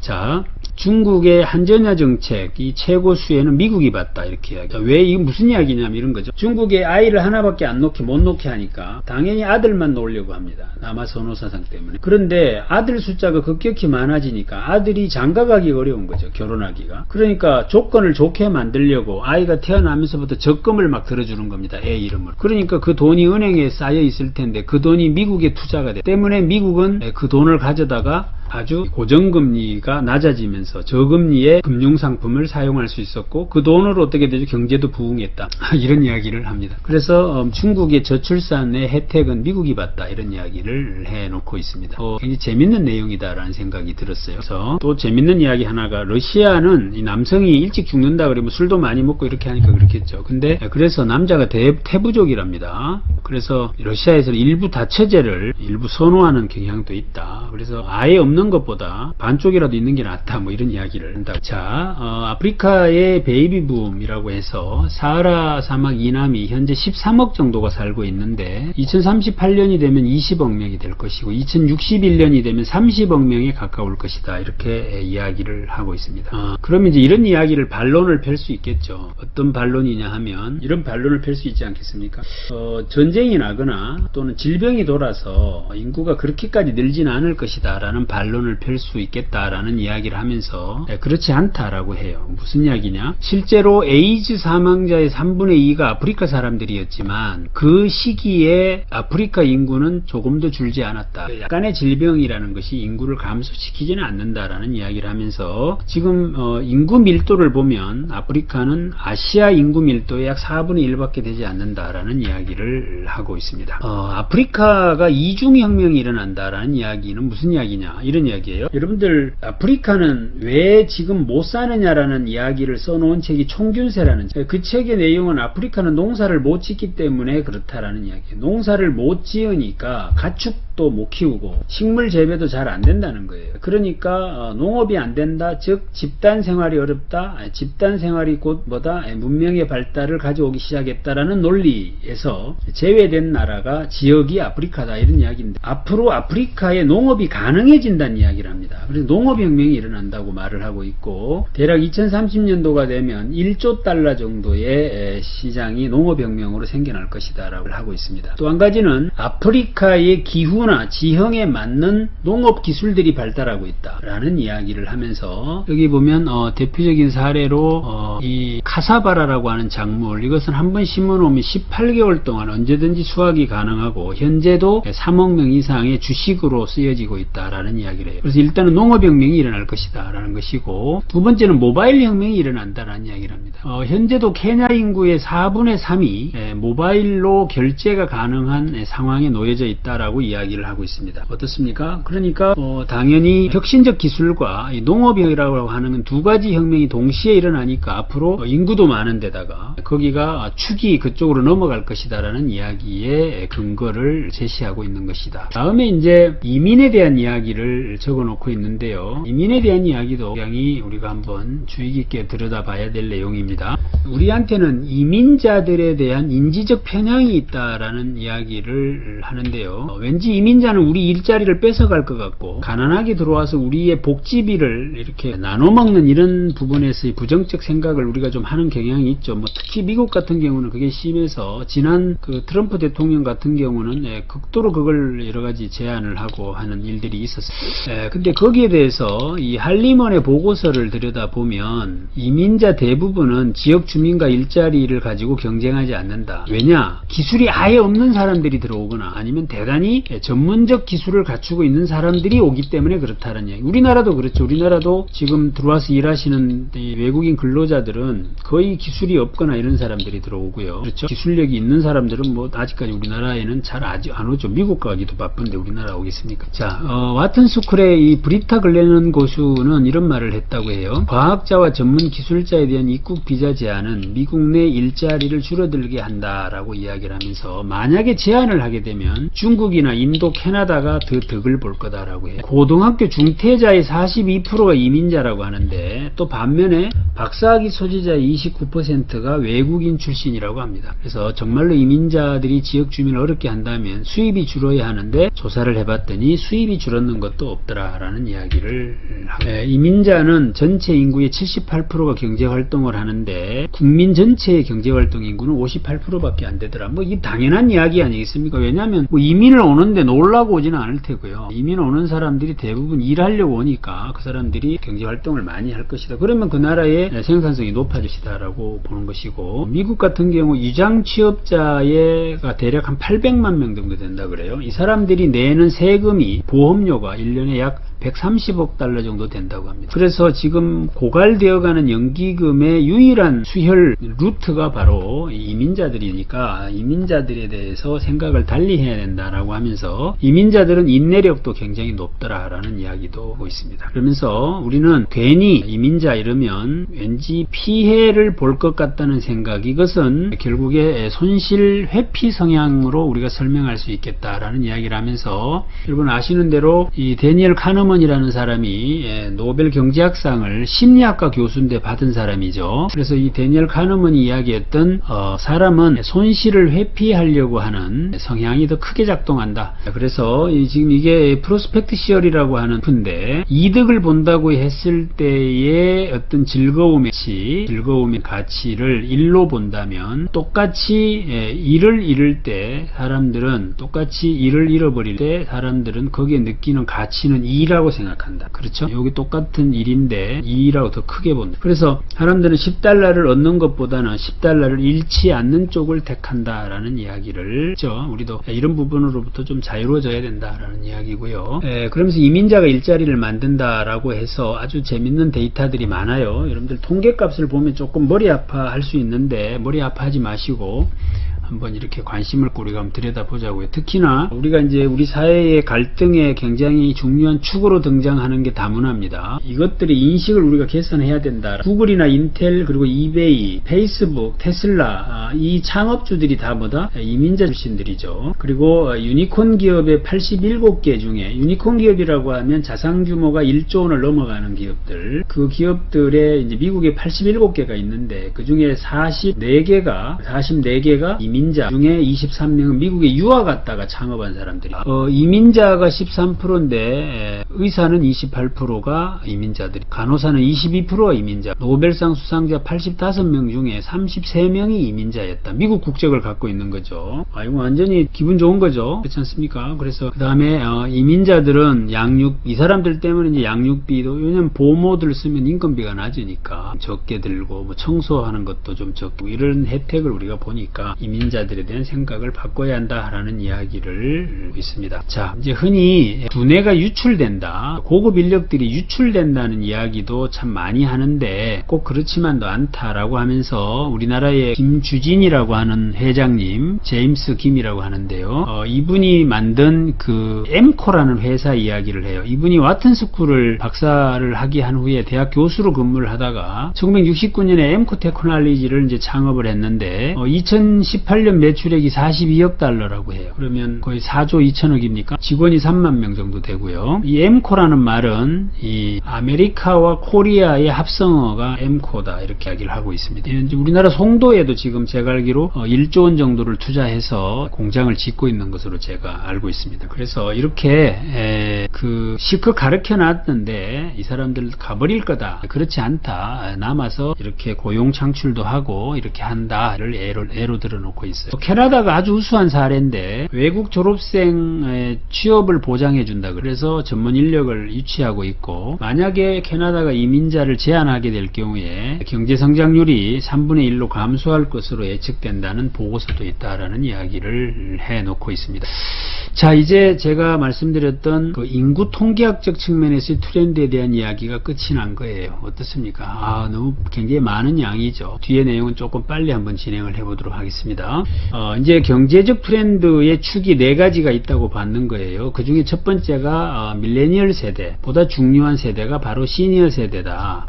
자, 중국의 한전야 정책이 최고 수혜는 미국이 받다, 이렇게 이야기해요. 왜 이게 무슨 이야기냐면 이런 거죠. 중국에 아이를 하나밖에 못 놓게 하니까 당연히 아들만 놓으려고 합니다. 남아 선호 사상 때문에. 그런데 아들 숫자가 급격히 많아지니까 아들이 장가가기 어려운 거죠. 결혼하기가. 그러니까 조건을 좋게 만들려고 아이가 태어나면서부터 적금을 막 들어주는 겁니다. 애 이름을. 그러니까 그 돈이 은행에 쌓여 있을 텐데 그 돈이 미국에 투자가 돼. 때문에 미국은 그 돈을 가져다가 아주 고정금리가 낮아지면서 저금리의 금융상품을 사용할 수 있었고, 그 돈으로 어떻게 되죠? 경제도 부흥했다. 이런 이야기를 합니다. 그래서 중국의 저출산의 혜택은 미국이 받다, 이런 이야기를 해놓고 있습니다. 굉장히 재밌는 내용이다라는 생각이 들었어요. 그래서 또 재밌는 이야기 하나가, 러시아는 이 남성이 일찍 죽는다 그러면 술도 많이 먹고 이렇게 하니까 그렇겠죠. 근데 그래서 남자가 태부족이랍니다. 그래서 러시아에서 일부 다처제를 일부 선호하는 경향도 있다. 그래서 아예 없는 없는 것보다 반쪽이라도 있는 게 낫다, 뭐 이런 이야기를 한다. 자, 아프리카의 베이비붐이라고 해서 사하라 사막 이남이 현재 13억 정도가 살고 있는데 2038년이 되면 20억 명이 될 것이고 2061년이 되면 30억 명에 가까울 것이다, 이렇게 이야기를 하고 있습니다. 그러면 이제 이런 이야기를 반론을 펼 수 있겠죠. 어떤 반론이냐 하면 이런 반론을 펼 수 있지 않겠습니까? 전쟁이 나거나 또는 질병이 돌아서 인구가 그렇게까지 늘지는 않을 것이다 라는 반론을 펼 수 있겠다라는 이야기를 하면서 그렇지 않다라고 해요. 무슨 이야기냐? 실제로 에이즈 사망자의 3분의 2가 아프리카 사람들이었지만 그 시기에 아프리카 인구는 조금 더 줄지 않았다. 약간의 질병이라는 것이 인구를 감소시키지는 않는다라는 이야기를 하면서 지금 인구 밀도를 보면 아프리카는 아시아 인구 밀도의 약 4분의 1밖에 되지 않는다라는 이야기를 하고 있습니다. 아프리카가 이중혁명이 일어난다라는 이야기는 무슨 이야기냐? 이런 이야기예요. 여러분들, 아프리카는 왜 지금 못 사느냐라는 이야기를 써놓은 책이 총균세라는 책. 그 책의 내용은 아프리카는 농사를 못 짓기 때문에 그렇다라는 이야기예요. 농사를 못 지으니까 가축도 못 키우고 식물 재배도 잘 안 된다는 거예요. 그러니까 농업이 안 된다, 즉 집단 생활이 어렵다, 집단 생활이 곧 뭐다, 문명의 발달을 가져오기 시작했다라는 논리에서 제외된 나라가 지역이 아프리카다, 이런 이야기인데 앞으로 아프리카의 농업이 가능해진다는 이야기를 합니다. 그래서 농업혁명이 일어난다고 말을 하고 있고 대략 2030년도가 되면 1조 달러 정도의 시장이 농업혁명으로 생겨날 것이다 라고 하고 있습니다. 또 한 가지는 아프리카의 기후나 지형에 맞는 농업 기술들이 발달하고 있다 라는 이야기를 하면서 여기 보면 대표적인 사례로 이 카사바라라고 하는 작물, 이것은 한번 심어 놓으면 18개월 동안 언제든지 수확이 가능하고 현재도 3억 명 이상의 주식으로 쓰여지고 있다라는 이야기를 해요. 그래서 일단은 농업혁명이 일어날 것이다 라는 것이고, 두 번째는 모바일 혁명이 일어난다라는 이야기를 합니다. 현재도 케냐 인구의 4분의 3이 모바일로 결제가 가능한 상황에 놓여져 있다라고 이야기를 하고 있습니다. 어떻습니까? 그러니까 당연히 혁신적 기술과 농업이라고 하는 두 가지 혁명이 동시에 일어나니까 앞으로 인구도 많은 데다가 거기가 축이 그쪽으로 넘어갈 것이다 라는 이야기의 근거를 제시하고 있는 것이다. 다음에 이제 이민에 대한 이야기를 적어 놓고 있는데요. 이민에 대한 이야기도 굉장히 우리가 한번 주의 깊게 들여다봐야 될 내용입니다. 우리한테는 이민자들에 대한 인지적 편향이 있다라는 이야기를 하는데요. 왠지 이민자는 우리 일자리를 뺏어갈 것 같고 가난하게 들어와서 우리의 복지비를 이렇게 나눠 먹는 이런 부분에서의 부정적 생각을 우리가 좀 하는 경향이 있죠. 특히 미국 같은 경우는 그게 심해서 지난 그 트럼프 대통령 같은 경우는 극도로 그걸 여러 가지 제안을 하고 하는 일들이 있었어요. 근데 거기에 대해서 이 할리먼의 보고서를 들여다보면 이민자 대부분은 지역 주민과 일자리를 가지고 경쟁하지 않는다. 왜냐? 기술이 아예 없는 사람들이 들어오거나 아니면 대단히 전문적 기술을 갖추고 있는 사람들이 오기 때문에 그렇다는 얘기. 우리나라도 그렇죠. 우리나라도 지금 들어와서 일하시는 이 외국인 근로자들은 거의 기술이 없거나 이런 사람들이 들어오고요. 그렇죠. 기술력이 있는 사람들은 뭐 아직까지 우리나라에는 잘 안 오죠. 미국 가기도 바쁜데 우리나라 오겠습니까? 자, 와튼스쿨의 이 브리타 글레넌 고수는 이런 말을 했다고 해요. 과학자와 전문 기술자에 대한 입국 비자 제한은 미국 내 일자리를 줄어들게 한다라고 이야기를 하면서 만약에 제한을 하게 되면 중국이나 인도, 캐나다가 더 덕을 볼 거다라고 해요. 고등학교 중퇴자의 42%가 이민자라고 하는데 또 반면에 박사학위 소지자의 29%가 외국인 출신이라고 합니다. 그래서 정말로 이민자들이 지역 주민을 어렵게 한다면 수입이 줄어야 하는데 조사를 해봤더니 수입이 줄었는 것도 없더라라는 이야기를 하고, 이민자는 전체 인구의 78%가 경제활동을 하는데 국민 전체의 경제활동 인구는 58%밖에 안 되더라. 뭐 이게 당연한 이야기 아니겠습니까? 왜냐하면 뭐 이민을 오는데 놀라고 오지는 않을 테고요. 이민 오는 사람들이 대부분 일하려고 오니까 그 사람들이 경제활동을 많이 할 것이다. 그러면 그 나라의 생산성이 높아지시다라고 보는 것이고, 미국 같은 경우 유장 취업자가 대략 한 800만 명 정도 된다 그래요. 이 사람들이 내는 세금이 보험료가 1년에 약 130억 달러 정도 된다고 합니다. 그래서 지금 고갈되어가는 연기금의 유일한 수혈 루트가 바로 이민자들이니까 이민자들에 대해서 생각을 달리 해야 된다라고 하면서 그러면서 이민자들은 인내력도 굉장히 높더라라는 이야기도 하고 있습니다. 그러면서 우리는 괜히 이민자 이러면 왠지 피해를 볼 것 같다는 생각, 이것은 결국에 손실 회피 성향으로 우리가 설명할 수 있겠다라는 이야기를 하면서, 여러분 아시는 대로 이 데니얼 카너먼이라는 사람이 노벨 경제학상을 심리학과 교수인데 받은 사람이죠. 그래서 이 데니얼 카너먼이 이야기했던 사람은 손실을 회피하려고 하는 성향이 더 크게 작동한다. 그래서 지금 이게 프로스펙트 시얼이라고 하는 분데, 이득을 본다고 했을 때의 어떤 즐거움의 가치를 일로 본다면, 똑같이 일을 잃을 때 사람들은, 똑같이 일을 잃어버릴 때 사람들은 거기에 느끼는 가치는 2라고 생각한다. 그렇죠? 여기 똑같은 일인데 2라고 더 크게 본다. 그래서 사람들은 $10를 얻는 것보다는 $10를 잃지 않는 쪽을 택한다라는 이야기를 했죠. 우리도 이런 부분으로부터 좀 자유로워져야 된다라는 이야기고요. 그러면서 이민자가 일자리를 만든다라고 해서 아주 재밌는 데이터들이 많아요. 여러분들 통계값을 보면 조금 머리 아파할 수 있는데 머리 아파하지 마시고 한번 이렇게 관심을 우리가 한번 들여다보자고요. 특히나 우리가 이제 우리 사회의 갈등에 굉장히 중요한 축으로 등장하는 게 다문화입니다. 이것들의 인식을 우리가 개선해야 된다. 구글이나 인텔, 그리고 이베이, 페이스북, 테슬라, 이 창업주들이 다 뭐다? 이민자 출신들이죠. 그리고 유니콘 기업의 87개 중에, 유니콘 기업이라고 하면 자산 규모가 1조 원을 넘어가는 기업들, 그 기업들의 이제 미국에 87개가 있는데 그 중에 44개가 이민자 중에 23명은 미국에 유학 갔다가 창업한 사람들이. 이민자가 13%인데 의사는 28%가 이민자들이, 간호사는 22%가 이민자, 노벨상 수상자 85명 중에 33명이 이민자였다. 미국 국적을 갖고 있는 거죠. 이거 완전히 기분 좋은 거죠. 그렇지 않습니까? 그래서 그 다음에 이민자들은 이 사람들 때문에 이제 양육비도, 왜냐면 보모들 쓰면 인건비가 낮으니까 적게 들고, 뭐 청소하는 것도 좀 적고, 이런 혜택을 우리가 보니까 이민자들에 대한 생각을 바꿔야 한다라는 이야기를 하고 있습니다. 자, 이제 흔히 두뇌가 유출된다, 고급 인력들이 유출된다는 이야기도 참 많이 하는데 꼭 그렇지만도 않다라고 하면서, 우리나라의 김주진이라고 하는 회장님, 제임스 김이라고 하는데요, 이분이 만든 그 엠코라는 회사 이야기를 해요. 이분이 와튼스쿨을 박사를 하기 한 후에 대학 교수로 근무를 하다가 1969년에 엠코 테크놀로지를 이제 창업을 했는데 2018년 매출액이 42억 달러라고 해요. 그러면 거의 4조 2천억입니까? 직원이 3만 명 정도 되고요. 이 엠코라는 말은 이 아메리카와 코리아의 합성어가 엠코다, 이렇게 이야기를 하고 있습니다. 우리나라 송도에도 지금 제가 알기로 1조 원 정도를 투자해서 공장을 짓고 있는 것으로 제가 알고 있습니다. 그래서 이렇게 실컷 가르쳐 놨는데 이 사람들 가버릴 거다, 그렇지 않다, 남아서 이렇게 고용 창출도 하고 이렇게 한다를 예로 들어놓고 있어요. 캐나다가 아주 우수한 사례인데, 외국 졸업생 취업을 보장해 준다, 그래서 전문 인력을 유치하고 있고, 만약에 캐나다가 이민자를 제한하게 될 경우에 경제 성장률이 3분의 1로 감소할 것으로 예측된다는 보고서도 있다라는 이야기를 해놓고 있습니다. 자, 이제 제가 말씀드렸던 그 인구 통계학적 측면에서의 트렌드에 대한 이야기가 끝이 난 거예요. 어떻습니까? 너무 굉장히 많은 양이죠. 뒤에 내용은 조금 빨리 한번 진행을 해보도록 하겠습니다. 이제 경제적 트렌드의 축이 4가지가 있다고 받는 거예요. 그 중에 첫 번째가 밀레니얼 세대, 보다 중요한 세대가 바로 시니어 세대다,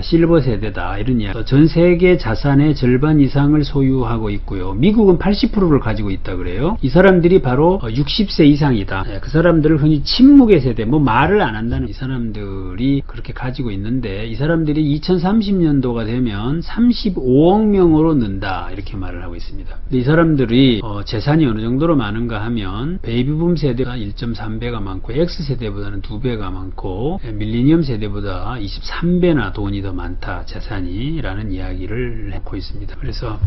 실버 세대다, 이런 이야기. 전 세계 자산의 절반 이상을 소유하고 있고요. 미국은 80%를 가지고 있다 그래요. 이 사람들이 바로 60세 이상이다. 그 사람들을 흔히 침묵의 세대, 말을 안 한다는 이 사람들이 그렇게 가지고 있는데, 이 사람들이 2030년도가 되면 35억 명으로 는다, 이렇게 말을 하고 있습니다. 근데 이 사람들이 재산이 어느 정도로 많은가 하면, 베이비붐 세대가 1.3배가 많고, X세대보다는 2배가 많고, 밀레니엄 세대보다 23배나 돈이 더 많다, 재산이, 라는 이야기를 하고 있습니다. 그래서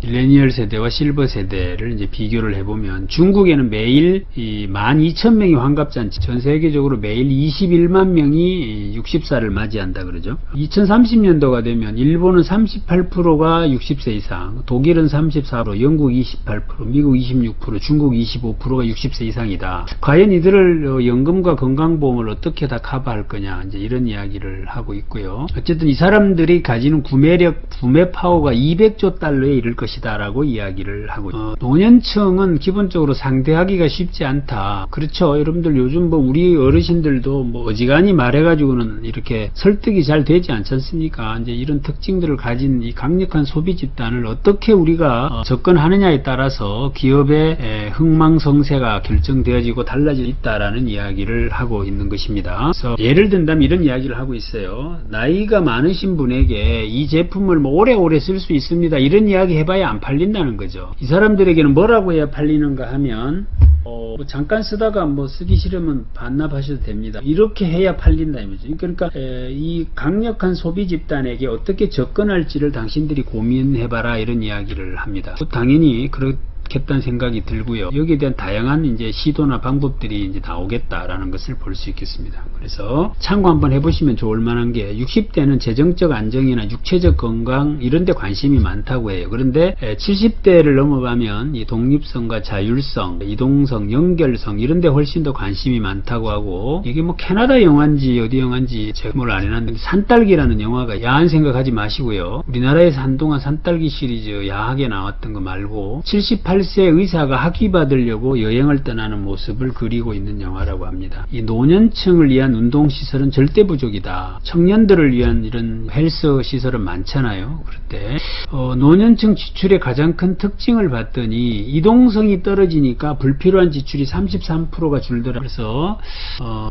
밀레니얼 세대와 실버 세대를 이제 비교를 해보면, 중국에는 매일 12,000명이 환갑잔치, 전 세계적으로 매일 21만 명이 60살을 맞이한다 그러죠. 2030년도가 되면 일본은 38%가 60세 이상, 독일은 34%, 영국 28%, 미국 26%, 중국 25%가 60세 이상이다. 과연 이들을 연금과 건강보험을 어떻게 다 커버할 거냐, 이제 이런 이야기를 하고 있고요. 어쨌든 이 사람들이 가지는 구매력, 구매 파워가 200조 달러에 이를 것이다, 것이다라고 이야기를 하고 노년층은 기본적으로 상대하기가 쉽지 않다. 그렇죠. 여러분들 요즘 뭐 우리 어르신들도 뭐 어지간히 말해가지고는 이렇게 설득이 잘 되지 않지 않습니까? 이제 이런 특징들을 가진 이 강력한 소비 집단을 어떻게 우리가 접근하느냐에 따라서 기업의 흥망성쇠가 결정되어지고 달라질 수 있다라는 이야기를 하고 있는 것입니다. 그래서 예를 든다면 이런 이야기를 하고 있어요. 나이가 많으신 분에게 이 제품을 뭐 오래오래 쓸 수 있습니다. 이런 이야기 해봐야 안 팔린다는 거죠. 이 사람들에게는 뭐라고 해야 팔리는가 하면 뭐 잠깐 쓰다가 뭐 쓰기 싫으면 반납하셔도 됩니다. 이렇게 해야 팔린다 이거죠. 그러니까 이 강력한 소비 집단에게 어떻게 접근할지를 당신들이 고민해봐라 이런 이야기를 합니다. 당연히 그렇겠다는 생각이 들고요. 여기에 대한 다양한 이제 시도나 방법들이 이제 나오겠다라는 것을 볼 수 있겠습니다. 그래서 참고 한번 해보시면 좋을 만한 게 60대는 재정적 안정이나 육체적 건강 이런 데 관심이 많다고 해요. 그런데 70대를 넘어가면 이 독립성과 자율성, 이동성, 연결성 이런 데 훨씬 더 관심이 많다고 하고 이게 뭐 캐나다 영화인지 어디 영화인지 제가 뭘 안 해놨는데 산딸기라는 영화가 야한 생각하지 마시고요. 우리나라에서 한동안 산딸기 시리즈 야하게 나왔던 거 말고 78세 의사가 학위 받으려고 여행을 떠나는 모습을 그리고 있는 영화라고 합니다. 이 노년층을 위한 운동시설은 절대 부족이다. 청년들을 위한 이런 헬스 시설은 많잖아요. 그럴 때 노년층 지출의 가장 큰 특징을 봤더니 이동성이 떨어지니까 불필요한 지출이 33%가 줄더라. 그래서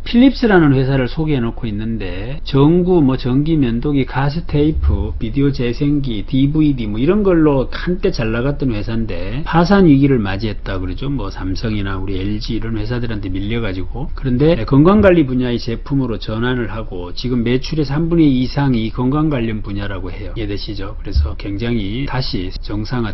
필립스라는 회사를 소개해 놓고 있는데 전구, 뭐 전기 면도기, 가스테이프, 비디오 재생기, DVD 뭐 이런 걸로 한때 잘 나갔던 회사인데 파산 위기를 맞이했다 그러죠. 뭐 삼성이나 우리 LG 이런 회사들한테 밀려가지고. 그런데 건강관리 분야의 제품으로 전환을 하고 지금 매출의 3분의 2 이상이 건강 관련 분야라고 해요. 이해되시죠? 그래서 굉장히 다시 정상화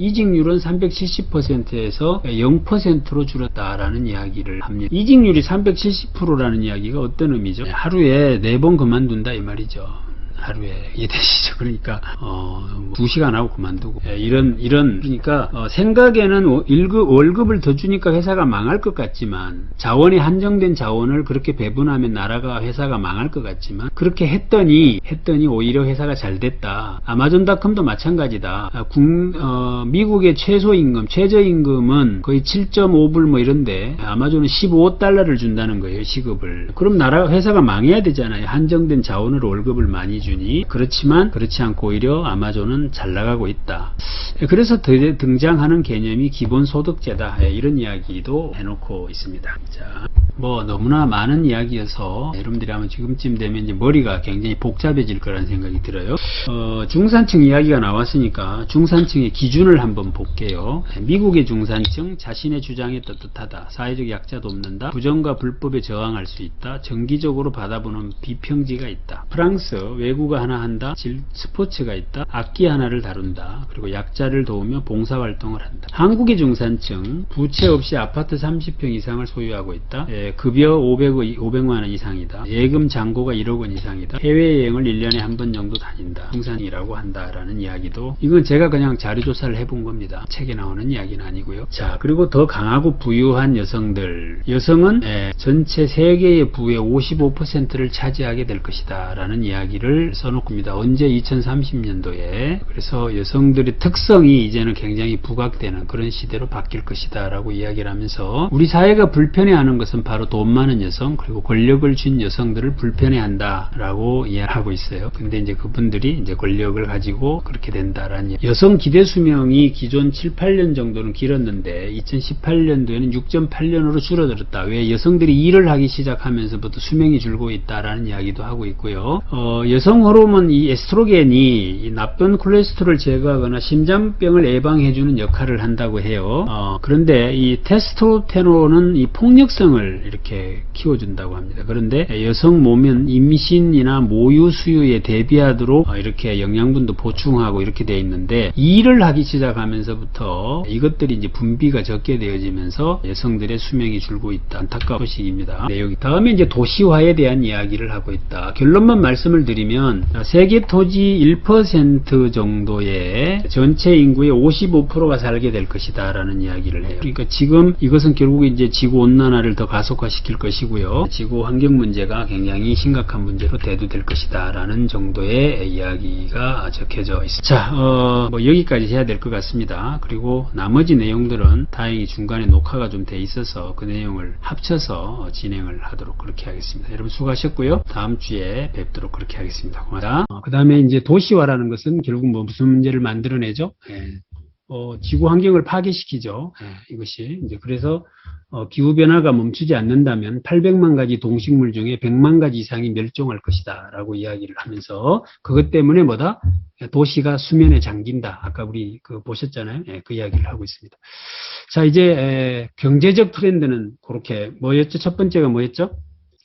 이직률은 370%에서 0%로 줄었다라는 이야기를 합니다. 이직률이 370%라는 이야기가 어떤 의미죠? 하루에 4번 그만둔다 이 말이죠. 하루에 이해되시죠? 그러니까 2시간 하고 그만두고 이런 그러니까 생각에는 월급을 더 주니까 회사가 망할 것 같지만, 자원이 한정된 자원을 그렇게 배분하면 나라가 회사가 망할 것 같지만, 그렇게 했더니 오히려 회사가 잘 됐다. 아마존닷컴도 마찬가지다. 미국의 최저임금은 거의 7.5불 뭐 이런데 아마존은 $15를 준다는 거예요, 시급을. 그럼 회사가 망해야 되잖아요. 한정된 자원으로 월급을 많이 주니. 그렇지만 그렇지 않고 오히려 아마존은 잘 나가고 있다. 그래서 등장하는 개념이 기본소득제다. 이런 이야기도 해놓고 있습니다. 자, 뭐 너무나 많은 이야기여서 여러분들이 아마 지금쯤 되면 이제 머리가 굉장히 복잡해질 거라는 생각이 들어요. 중산층 이야기가 나왔으니까 중산층의 기준을 한번 볼게요. 미국의 중산층, 자신의 주장에 떳떳하다. 사회적 약자도 없는다. 부정과 불법에 저항할 수 있다. 정기적으로 받아보는 비평지가 있다. 프랑스, 외국어 하나 한다. 스포츠가 있다. 악기 하나를 다룬다. 그리고 약자를 도우며 봉사활동을 한다. 한국의 중산층, 부채 없이 아파트 30평 이상을 소유하고 있다. 급여 500만 원 이상이다. 예금 잔고가 1억 원 이상이다. 해외여행을 1년에 한 번 정도 다닌다. 중산이라고 한다라는 이야기도, 이건 제가 그냥 자료조사를 해본 겁니다. 책에 나오는 이야기는 아니고요. 자, 그리고 더 강하고 부유한 여성들. 여성은 전체 세계의 부의 55%를 차지하게 될 것이다 라는 이야기를 써놓고 있습니다. 언제? 2030년도에. 그래서 여성들의 특성이 이제는 굉장히 부각되는 그런 시대로 바뀔 것이다 라고 이야기를 하면서, 우리 사회가 불편해하는 것은 바로 돈 많은 여성, 그리고 권력을 쥔 여성들을 불편해한다 라고 이야기하고 있어요. 근데 이제 그분들이 이제 권력을 가지고 그렇게 된다라는, 여성 기대 수명이 기존 7, 8년 정도는 길었는데 2018년도에는 6.8년으로 줄어들었다. 왜? 여성들이 일을 하기 시작하면서부터 수명이 줄고 있다라는 이야기도 하고 있고요. 여성 호르몬 이 에스트로겐이 이 나쁜 콜레스테롤을 제거하거나 심장병을 예방해주는 역할을 한다고 해요. 그런데 이 테스토스테론은 이 폭력성을 이렇게 키워준다고 합니다. 그런데 여성 몸은 임신이나 모유 수유에 대비하도록 이렇게 영양분도 보충하고 이렇게 되어 있는데, 일을 하기 시작하면서부터 이것들이 이제 분비가 적게 되어지면서 여성들의 수명이 줄고 있다. 안타까운 소식입니다. 내용이. 다음에 이제 도시화에 대한 이야기를 하고 있다. 결론만 말씀을 드리면, 세계 토지 1% 정도의 전체 인구의 55%가 살게 될 것이다 라는 이야기를 해요. 그러니까 지금 이것은 결국 이제 지구 온난화를 더 가속화시킬 것이고요. 지구 환경 문제가 굉장히 심각한 문제로 대두될 것이다 라는 정도의 이야기가 적혀져 있습니다. 자, 뭐 여기까지 해야 될 것 같습니다. 그리고 나머지 내용들은 다행히 중간에 녹화가 좀 돼 있어서 그 내용을 합쳐서 진행을 하도록 그렇게 하겠습니다. 여러분 수고하셨고요. 다음 주에 뵙도록 그렇게 하겠습니다. 고맙습니다. 그 다음에 이제 도시화라는 것은 결국 뭐 무슨 문제를 만들어내죠? 지구 환경을 파괴시키죠. 이것이 이제 그래서 기후변화가 멈추지 않는다면 800만 가지 동식물 중에 100만 가지 이상이 멸종할 것이다 라고 이야기를 하면서, 그것 때문에 뭐다? 도시가 수면에 잠긴다. 아까 우리 보셨잖아요. 그 이야기를 하고 있습니다. 자, 이제 경제적 트렌드는 그렇게 뭐였죠? 첫 번째가 뭐였죠?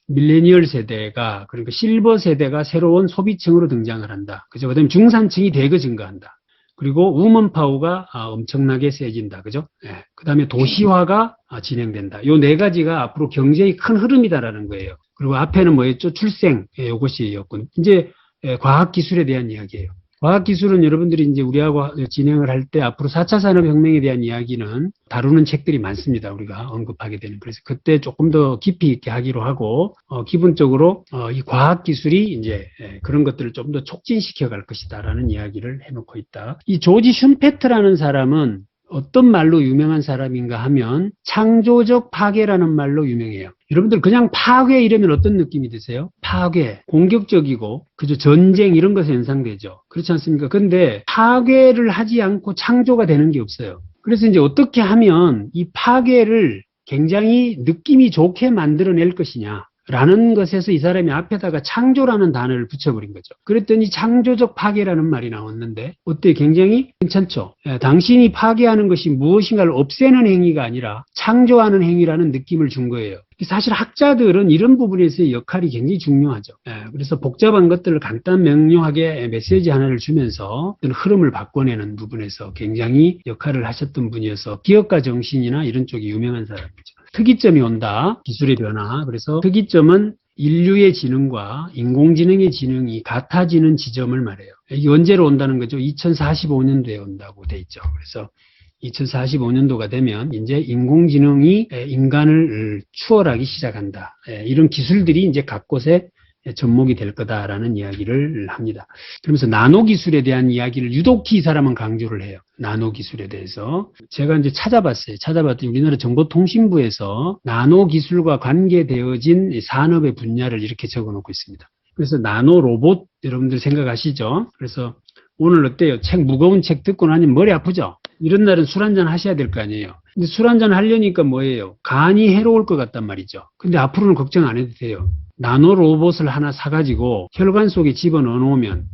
밀레니얼 세대가, 그러니까 실버 세대가 새로운 소비층으로 등장을 한다. 그죠? 그 다음에 중산층이 대거 증가한다. 그리고 우먼 파워가 엄청나게 세진다. 그죠? 그 다음에 도시화가 진행된다. 요 네 가지가 앞으로 경제의 큰 흐름이다라는 거예요. 그리고 앞에는 뭐였죠? 출생. 요것이었군. 이제 과학기술에 대한 이야기예요. 과학기술은 여러분들이 이제 우리하고 진행을 할 때 앞으로 4차 산업혁명에 대한 이야기는 다루는 책들이 많습니다. 우리가 언급하게 되는. 그래서 그때 조금 더 깊이 있게 하기로 하고, 기본적으로, 이 과학기술이 이제 그런 것들을 좀 더 촉진시켜 갈 것이다라는 이야기를 해놓고 있다. 이 조지 슌페트라는 사람은 어떤 말로 유명한 사람인가 하면 창조적 파괴라는 말로 유명해요. 여러분들 그냥 파괴 이러면 어떤 느낌이 드세요? 파괴, 공격적이고, 그죠? 전쟁 이런 것에 연상되죠. 그렇지 않습니까? 근데 파괴를 하지 않고 창조가 되는 게 없어요. 그래서 이제 어떻게 하면 이 파괴를 굉장히 느낌이 좋게 만들어낼 것이냐. 라는 것에서 이 사람이 앞에다가 창조라는 단어를 붙여버린 거죠. 그랬더니 창조적 파괴라는 말이 나왔는데 어때? 굉장히 괜찮죠? 당신이 파괴하는 것이 무엇인가를 없애는 행위가 아니라 창조하는 행위라는 느낌을 준 거예요. 사실 학자들은 이런 부분에서의 역할이 굉장히 중요하죠. 그래서 복잡한 것들을 간단 명료하게 메시지 하나를 주면서 흐름을 바꿔내는 부분에서 굉장히 역할을 하셨던 분이어서 기업가 정신이나 이런 쪽이 유명한 사람이죠. 특이점이 온다. 기술의 변화. 그래서 특이점은 인류의 지능과 인공지능의 지능이 같아지는 지점을 말해요. 이게 언제로 온다는 거죠? 2045년도에 온다고 돼 있죠. 그래서 2045년도가 되면 이제 인공지능이 인간을 추월하기 시작한다. 이런 기술들이 이제 각곳에 접목이 될 거다라는 이야기를 합니다. 그러면서 나노 기술에 대한 이야기를 유독히 이 사람은 강조를 해요. 나노 기술에 대해서. 제가 이제 찾아봤어요. 찾아봤더니 우리나라 정보통신부에서 나노 기술과 관계되어진 산업의 분야를 이렇게 적어 놓고 있습니다. 그래서 나노 로봇 여러분들 생각하시죠? 그래서 오늘 어때요? 무거운 책 듣고 나니 머리 아프죠? 이런 날은 술 한잔 하셔야 될 거 아니에요. 근데 술 한잔 하려니까 뭐예요? 간이 해로울 것 같단 말이죠. 근데 앞으로는 걱정 안 해도 돼요. 나노 로봇을 하나 사가지고 혈관 속에 집어넣어 놓으면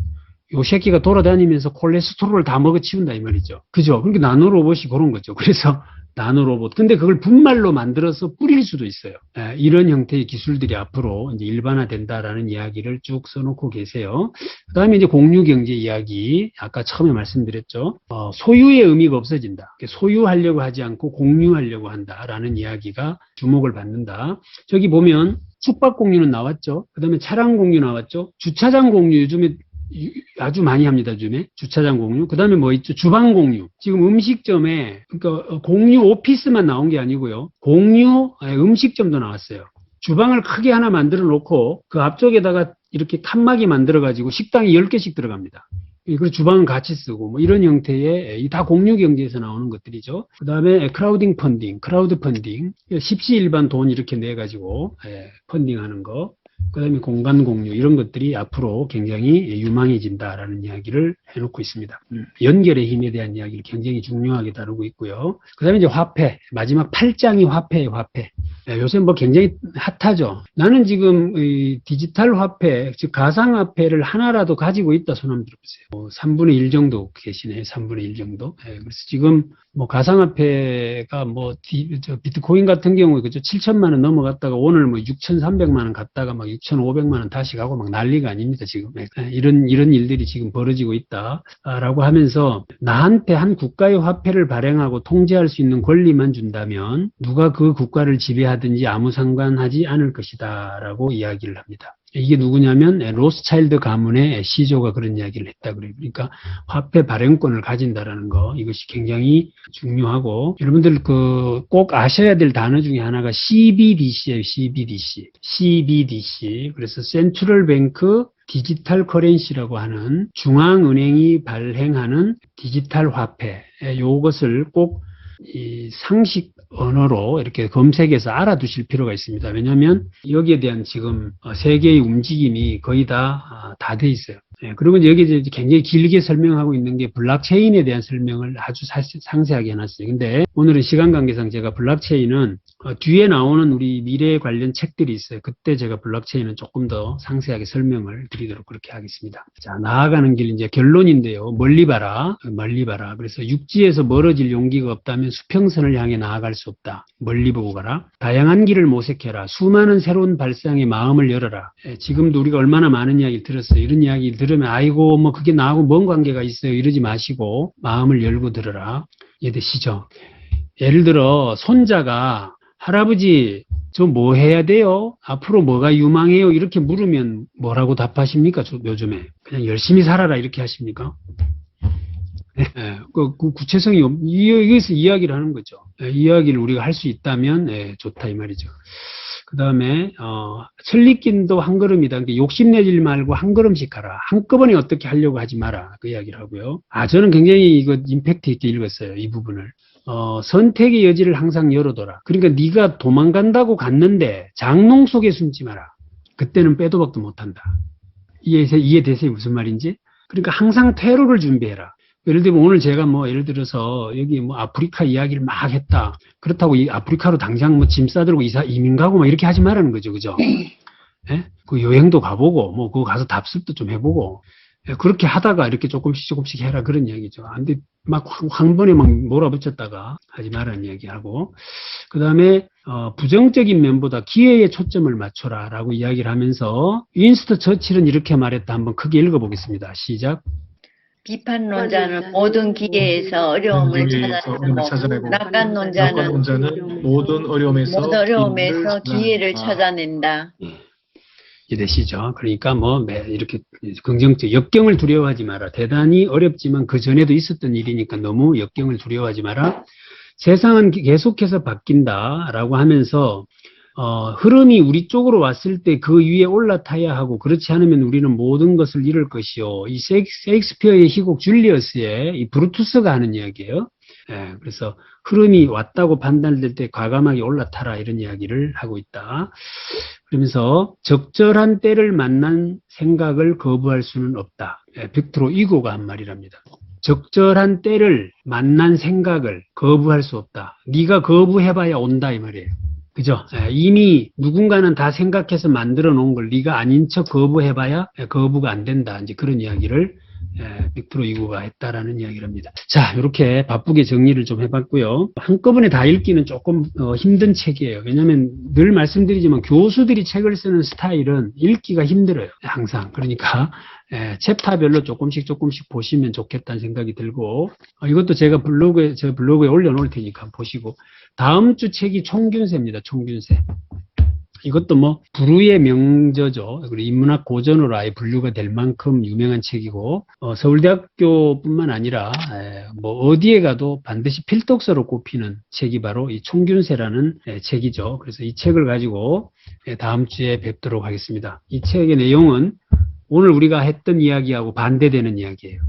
요 새끼가 돌아다니면서 콜레스테롤을 다 먹어치운다 이 말이죠. 그죠? 그러니까 나노 로봇이 그런 거죠. 그래서 나노 로봇. 근데 그걸 분말로 만들어서 뿌릴 수도 있어요. 이런 형태의 기술들이 앞으로 이제 일반화된다라는 이야기를 쭉 써놓고 계세요. 그 다음에 이제 공유경제 이야기. 아까 처음에 말씀드렸죠. 소유의 의미가 없어진다. 소유하려고 하지 않고 공유하려고 한다라는 이야기가 주목을 받는다. 저기 보면 숙박 공유는 나왔죠. 그 다음에 차량 공유 나왔죠. 주차장 공유 요즘에 아주 많이 합니다. 요즘에 주차장 공유. 그 다음에 뭐 있죠? 주방 공유. 지금 음식점에 그러니까 공유 오피스만 나온 게 아니고요. 공유 음식점도 나왔어요. 주방을 크게 하나 만들어 놓고 그 앞쪽에다가 이렇게 칸막이 만들어 가지고 식당이 10개씩 들어갑니다. 그리고 주방은 같이 쓰고 뭐 이런 형태의 다 공유 경제에서 나오는 것들이죠. 그 다음에 크라우드 펀딩, 십시일반 돈 이렇게 내 가지고 펀딩하는 거. 그 다음에 공간 공유 이런 것들이 앞으로 굉장히 유망해진다라는 이야기를 해놓고 있습니다. 연결의 힘에 대한 이야기를 굉장히 중요하게 다루고 있고요. 그 다음에 이제 화폐, 마지막 8장이 화폐예요. 화폐. 요새 뭐 굉장히 핫하죠. 나는 지금 이 디지털 화폐, 즉 가상화폐를 하나라도 가지고 있다 손 한번 들어보세요. 3분의 1 정도 계시네. 3분의 1 정도. 그래서 지금 뭐 가상화폐가 뭐 비트코인 같은 경우에 그죠 7천만 원 넘어갔다가 오늘 뭐 6,300만 원 갔다가 막 6,500만 원 다시 가고 막 난리가 아닙니다 지금. 이런 일들이 지금 벌어지고 있다라고 하면서 나한테 한 국가의 화폐를 발행하고 통제할 수 있는 권리만 준다면 누가 그 국가를 지배하든지 아무 상관하지 않을 것이다라고 이야기를 합니다. 이게 누구냐면 로스차일드 가문의 시조가 그런 이야기를 했다 그래요. 그러니까 화폐 발행권을 가진다라는 거 이것이 굉장히 중요하고 여러분들 꼭 아셔야 될 단어 중에 하나가 CBDC예요. CBDC. 그래서 센트럴 뱅크 디지털 커런시라고 하는 중앙은행이 발행하는 디지털 화폐 요것을 꼭 이 상식 언어로 이렇게 검색해서 알아두실 필요가 있습니다. 왜냐하면 여기에 대한 지금 세계의 움직임이 거의 다 돼 있어요. 그리고 이제 여기에 굉장히 길게 설명하고 있는 게 블록체인에 대한 설명을 아주 상세하게 해놨어요. 근데 오늘은 시간 관계상 제가 블록체인은 뒤에 나오는 우리 미래에 관련 책들이 있어요. 그때 제가 블록체인은 조금 더 상세하게 설명을 드리도록 그렇게 하겠습니다. 자, 나아가는 길 이제 결론인데요. 멀리 봐라. 그래서 육지에서 멀어질 용기가 없다면 수평선을 향해 나아갈 수 없다. 멀리 보고 가라. 다양한 길을 모색해라. 수많은 새로운 발상에 마음을 열어라. 지금도 우리가 얼마나 많은 이야기를 들었어요. 이런 이야기 들으면 아이고 뭐 그게 나하고 뭔 관계가 있어요. 이러지 마시고 마음을 열고 들어라. 이해되시죠? 예를 들어 손자가 할아버지 저 뭐 해야 돼요? 앞으로 뭐가 유망해요? 이렇게 물으면 뭐라고 답하십니까? 요즘에 그냥 열심히 살아라 이렇게 하십니까? 그 구체성이 여기서 이야기를 하는 거죠. 이야기를 우리가 할 수 있다면 좋다 이 말이죠. 그 다음에 설리낀도 한 걸음이다. 그러니까 욕심내지 말고 한 걸음씩 가라. 한꺼번에 어떻게 하려고 하지 마라. 그 이야기를 하고요. 저는 굉장히 이거 임팩트 있게 읽었어요. 이 부분을. 선택의 여지를 항상 열어둬라. 그러니까 네가 도망간다고 갔는데 장롱 속에 숨지 마라. 그때는 빼도 박도 못한다. 이해되세요? 무슨 말인지? 그러니까 항상 퇴로를 준비해라. 예를 들면 오늘 제가 예를 들어서 여기 아프리카 이야기를 막 했다. 그렇다고 이 아프리카로 당장 짐 싸들고 이민 가고 막 이렇게 하지 말라는 거죠. 그죠? 예? 그 여행도 가보고, 뭐, 그거 가서 답습도 좀 해보고, 예, 그렇게 하다가 이렇게 조금씩 해라 그런 이야기죠. 안 돼, 막 한 번에 막 몰아붙였다가 하지 말라는 이야기하고, 그 다음에, 부정적인 면보다 기회에 초점을 맞춰라라고 이야기를 하면서, 윈스턴 처칠은 이렇게 말했다. 한번 크게 읽어보겠습니다. 시작. 비판론자는 모든 기회에서 어려움을 찾아내고 낙관론자는 모든 어려움에서 기회를 찾아낸다. 예. 이해되시죠? 그러니까 뭐, 이렇게 긍정적, 역경을 두려워하지 마라. 대단히 어렵지만 그 전에도 있었던 일이니까 너무 역경을 두려워하지 마라. 세상은 계속해서 바뀐다라고 하면서, 흐름이 우리 쪽으로 왔을 때 그 위에 올라타야 하고, 그렇지 않으면 우리는 모든 것을 잃을 것이요. 이 셰익스피어의 희곡 줄리어스의 이 브루투스가 하는 이야기예요. 예, 그래서 흐름이 왔다고 판단될 때 과감하게 올라타라 이런 이야기를 하고 있다. 그러면서 적절한 때를 만난 생각을 거부할 수는 없다. 예, 빅토르 이고가 한 말이랍니다. 적절한 때를 만난 생각을 거부할 수 없다. 네가 거부해봐야 온다 이 말이에요. 그죠? 예, 이미 누군가는 다 생각해서 만들어 놓은 걸 네가 아닌 척 거부해봐야 거부가 안 된다. 이제 그런 이야기를 빅토르 이고가 했다라는 이야기를 합니다. 자, 이렇게 바쁘게 정리를 좀 해봤고요. 한꺼번에 다 읽기는 조금 힘든 책이에요. 왜냐하면 늘 말씀드리지만 교수들이 책을 쓰는 스타일은 읽기가 힘들어요. 항상. 그러니까 챕터별로 조금씩 보시면 좋겠다는 생각이 들고 이것도 제가 제 블로그에 올려놓을 테니까 보시고 다음 주 책이 총균세입니다. 총균세. 이것도 뭐 불후의 명저죠. 그리고 인문학 고전으로 아예 분류가 될 만큼 유명한 책이고 서울대학교뿐만 아니라 뭐 어디에 가도 반드시 필독서로 꼽히는 책이 바로 이 총균세라는 책이죠. 그래서 이 책을 가지고 다음 주에 뵙도록 하겠습니다. 이 책의 내용은 오늘 우리가 했던 이야기하고 반대되는 이야기예요.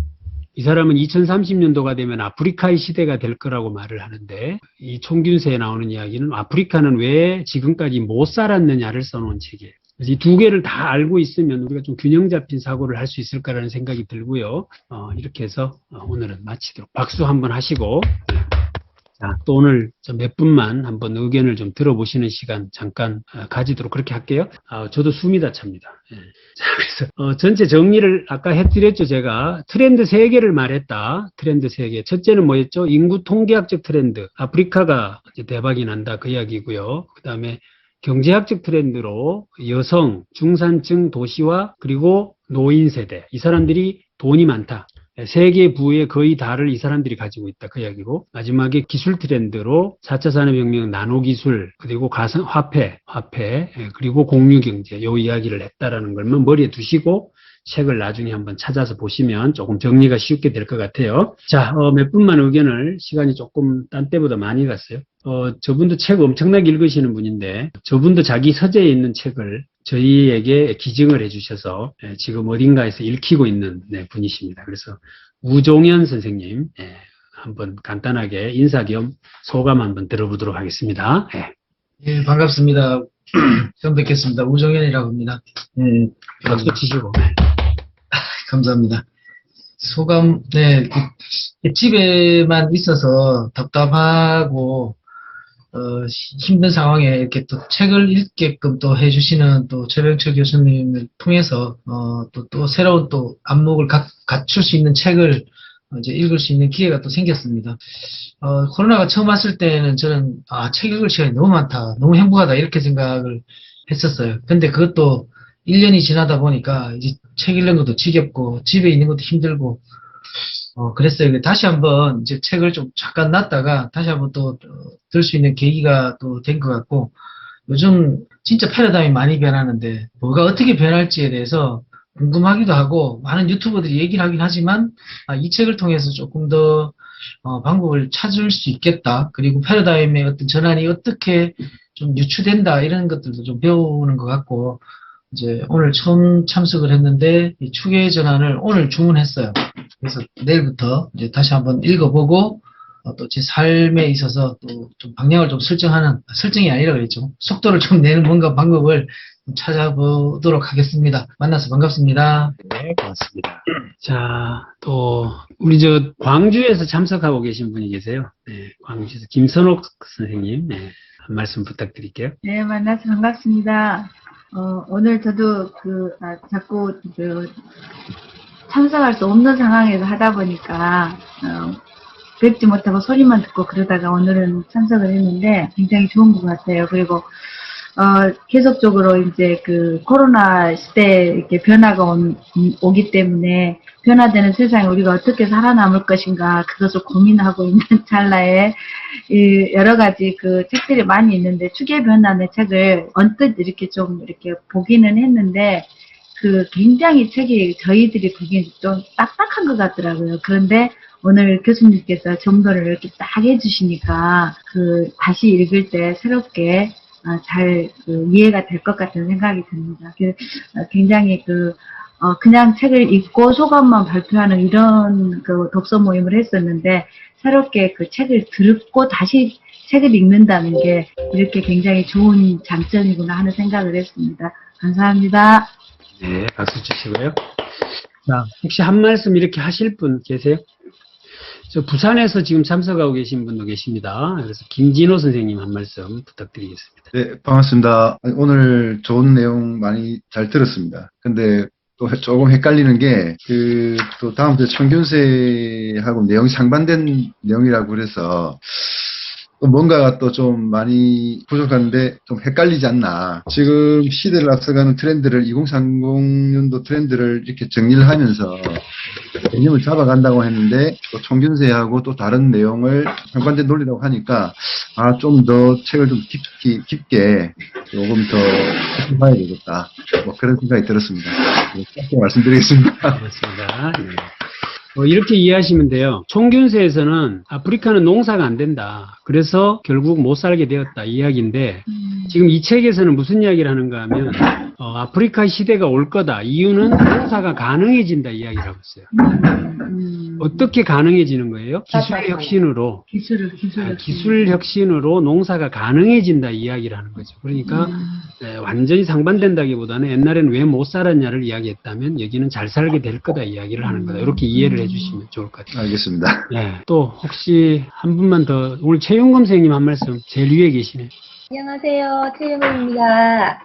이 사람은 2030년도가 되면 아프리카의 시대가 될 거라고 말을 하는데 이 총균세에 나오는 이야기는 아프리카는 왜 지금까지 못 살았느냐를 써놓은 책이에요. 그래서 이 두 개를 다 알고 있으면 우리가 좀 균형 잡힌 사고를 할 수 있을 거라는 생각이 들고요. 이렇게 해서 오늘은 마치도록 박수 한번 하시고 자, 또 오늘 몇 분만 한번 의견을 좀 들어보시는 시간 잠깐 가지도록 그렇게 할게요. 저도 숨이 다 찹니다. 예. 자, 그래서 전체 정리를 아까 해드렸죠. 제가 트렌드 3개를 말했다. 트렌드 3개. 첫째는 뭐였죠? 인구 통계학적 트렌드. 아프리카가 이제 대박이 난다. 그 이야기고요. 그 다음에 경제학적 트렌드로 여성, 중산층, 도시화 그리고 노인 세대. 이 사람들이 돈이 많다. 세계 부의 거의 다를 이 사람들이 가지고 있다. 그 이야기고 마지막에 기술 트렌드로 4차 산업혁명 나노기술 그리고 가상 화폐 그리고 공유경제 요 이야기를 했다라는 걸만 머리에 두시고 책을 나중에 한번 찾아서 보시면 조금 정리가 쉽게 될 것 같아요. 자, 몇 분만 의견을 시간이 조금 딴 때보다 많이 갔어요. 저분도 책 엄청나게 읽으시는 분인데 저분도 자기 서재에 있는 책을 저희에게 기증을 해주셔서 지금 어딘가에서 읽히고 있는 분이십니다. 그래서 우종현 선생님 한번 간단하게 인사 겸 소감 한번 들어보도록 하겠습니다. 예, 반갑습니다. 처음 뵙겠습니다. 우정현이라고 합니다. 박수 치시고. 감사합니다. 소감, 집에만 있어서 답답하고, 힘든 상황에 이렇게 또 책을 읽게끔 또 해주시는 또 최병철 교수님을 통해서, 또 새로운 또 안목을 갖출 수 있는 책을 이제 읽을 수 있는 기회가 또 생겼습니다. 코로나가 처음 왔을 때는 저는, 책 읽을 시간이 너무 많다, 너무 행복하다, 이렇게 생각을 했었어요. 근데 그것도 1년이 지나다 보니까 이제 책 읽는 것도 지겹고, 집에 있는 것도 힘들고, 그랬어요. 다시 한번 이제 책을 좀 잠깐 놨다가 다시 한번 또 들 수 있는 계기가 또 된 것 같고, 요즘 진짜 패러다임이 많이 변하는데, 뭐가 어떻게 변할지에 대해서 궁금하기도 하고, 많은 유튜버들이 얘기를 하긴 하지만, 이 책을 통해서 조금 더, 방법을 찾을 수 있겠다. 그리고 패러다임의 어떤 전환이 어떻게 좀 유추된다. 이런 것들도 좀 배우는 것 같고, 이제 오늘 처음 참석을 했는데, 이 추계의 전환을 오늘 주문했어요. 그래서 내일부터 이제 다시 한번 읽어보고, 또 제 삶에 있어서 또 좀 방향을 좀 설정이 아니라 그랬죠. 속도를 좀 내는 뭔가 방법을 좀 찾아보도록 하겠습니다. 만나서 반갑습니다. 네, 고맙습니다. 자, 또 우리 광주에서 참석하고 계신 분이 계세요. 네, 광주에서 김선옥 선생님, 한 말씀 부탁드릴게요. 네, 만나서 반갑습니다. 오늘 저도 자꾸 참석할 수 없는 상황에서 하다 보니까, 뵙지 못하고 소리만 듣고 그러다가 오늘은 참석을 했는데 굉장히 좋은 것 같아요. 그리고, 계속적으로 이제 코로나 시대에 이렇게 변화가 오기 때문에 변화되는 세상에 우리가 어떻게 살아남을 것인가 그것을 고민하고 있는 찰나에 여러 가지 책들이 많이 있는데 축의 변화의 책을 언뜻 이렇게 좀 이렇게 보기는 했는데 굉장히 책이 저희들이 보기엔 좀 딱딱한 것 같더라고요. 그런데 오늘 교수님께서 정도를 이렇게 딱 해주시니까 다시 읽을 때 새롭게 잘 이해가 될 것 같은 생각이 듭니다. 굉장히 그냥 책을 읽고 소감만 발표하는 이런 독서 모임을 했었는데 새롭게 책을 듣고 다시 책을 읽는다는 게 이렇게 굉장히 좋은 장점이구나 하는 생각을 했습니다. 감사합니다. 네, 박수 주시고요. 자, 혹시 한 말씀 이렇게 하실 분 계세요? 저 부산에서 지금 참석하고 계신 분도 계십니다. 그래서 김진호 선생님 한 말씀 부탁드리겠습니다. 네, 반갑습니다. 오늘 좋은 내용 많이 잘 들었습니다. 근데 또 조금 헷갈리는 게, 또 다음 주 청균세하고 내용이 상반된 내용이라고 그래서, 또 뭔가가 또 좀 많이 부족한데 좀 헷갈리지 않나. 지금 시대를 앞서가는 트렌드를 2030년도 트렌드를 이렇게 정리를 하면서 개념을 잡아간다고 했는데 또 총균세하고 또 다른 내용을 상반된 논리라고 하니까 좀 더 책을 좀 깊게 조금 더 봐야 되겠다. 뭐 그런 생각이 들었습니다. 짧게 말씀드리겠습니다. 그렇습니다. 네. 이렇게 이해하시면 돼요. 총균세에서는 아프리카는 농사가 안 된다. 그래서 결국 못 살게 되었다. 이 이야기인데 지금 이 책에서는 무슨 이야기를 하는가 하면 아프리카 시대가 올 거다. 이유는 농사가 가능해진다. 이야기를 하고 있어요. 어떻게 가능해지는 거예요? 기술 혁신으로. 기술 혁신으로 농사가 가능해진다. 이야기를 하는 거죠. 그러니까 완전히 상반된다기보다는 옛날에는 왜 못 살았냐를 이야기했다면 여기는 잘 살게 될 거다. 이야기를 하는 거다. 이렇게 이해를 해주시면 좋을 것 같아요. 알겠습니다. 네. 또 혹시 한 분만 더 오늘 최윤검 선생님 한 말씀 제일 위에 계시네. 안녕하세요. 최윤우입니다.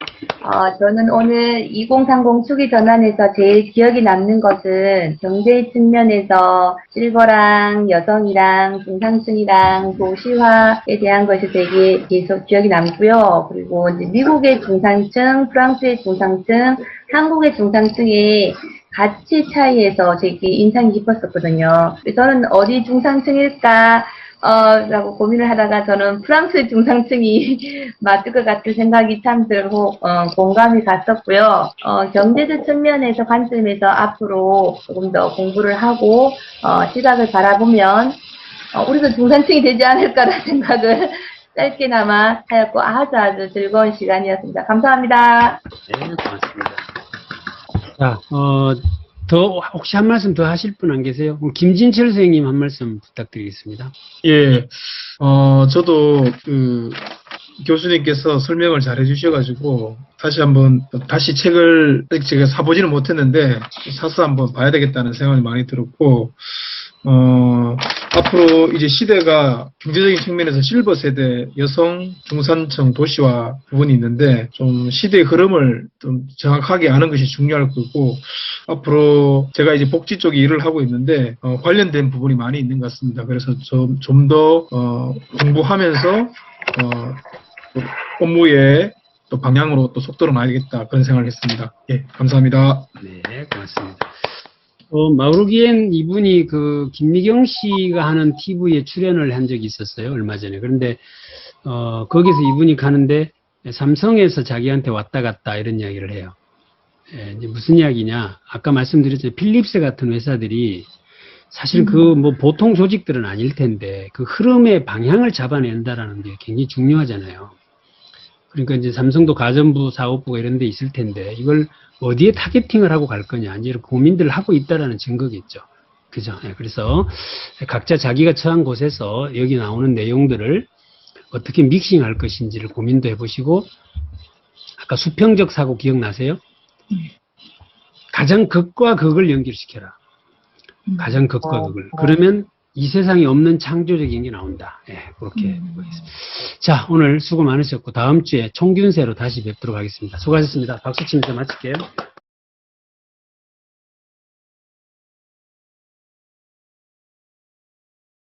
저는 오늘 2030 축의 전환에서 제일 기억에 남는 것은 경제 측면에서 실버랑 여성이랑 중상층이랑 도시화에 대한 것이 되게 계속 기억이 남고요. 그리고 이제 미국의 중상층, 프랑스의 중상층, 한국의 중상층의 가치 차이에서 되게 인상이 깊었었거든요. 저는 어디 중상층일까? 라고 고민을 하다가 저는 프랑스 중상층이 맞을 것 같은 생각이 참 들고, 공감이 갔었고요. 경제적 측면에서 관점에서 앞으로 조금 더 공부를 하고, 시각을 바라보면, 우리도 중산층이 되지 않을까라는 생각을 짧게나마 하였고, 아주 즐거운 시간이었습니다. 감사합니다. 네, 고맙습니다. 자, 더 혹시 한 말씀 더 하실 분 안 계세요? 김진철 선생님 한 말씀 부탁드리겠습니다. 예, 저도 교수님께서 설명을 잘 해주셔가지고 다시 책을 제가 사보지는 못했는데 사서 한번 봐야 되겠다는 생각이 많이 들었고, 앞으로 이제 시대가 경제적인 측면에서 실버 세대, 여성, 중산층, 도시화 부분이 있는데 좀 시대의 흐름을 좀 정확하게 아는 것이 중요할 거고, 앞으로 제가 이제 복지 쪽에 일을 하고 있는데 관련된 부분이 많이 있는 것 같습니다. 그래서 좀 더 공부하면서 또 업무의 또 방향으로 또 속도를 놔야겠다 그런 생각을 했습니다. 예, 감사합니다. 네, 고맙습니다. 마우르기엔 이분이 김미경 씨가 하는 TV에 출연을 한 적이 있었어요. 얼마 전에. 그런데, 거기서 이분이 가는데 삼성에서 자기한테 왔다 갔다 이런 이야기를 해요. 예, 이제 무슨 이야기냐. 아까 말씀드렸죠. 필립스 같은 회사들이 사실 보통 조직들은 아닐 텐데 그 흐름의 방향을 잡아낸다라는 게 굉장히 중요하잖아요. 그러니까 이제 삼성도 가전부, 사업부가 이런 데 있을 텐데 이걸 어디에 타겟팅을 하고 갈 거냐, 이제 고민들을 하고 있다라는 증거겠죠. 그죠? 네, 그래서 각자 자기가 처한 곳에서 여기 나오는 내용들을 어떻게 믹싱할 것인지를 고민도 해보시고, 아까 수평적 사고 기억나세요? 가장 극과 극을 연결시켜라. 가장 극과 극을. 그러면 이 세상에 없는 창조적인 게 나온다. 예, 그렇게 보겠습니다. 자, 오늘 수고 많으셨고 다음 주에 총균세로 다시 뵙도록 하겠습니다. 수고하셨습니다. 박수 치면서 마칠게요.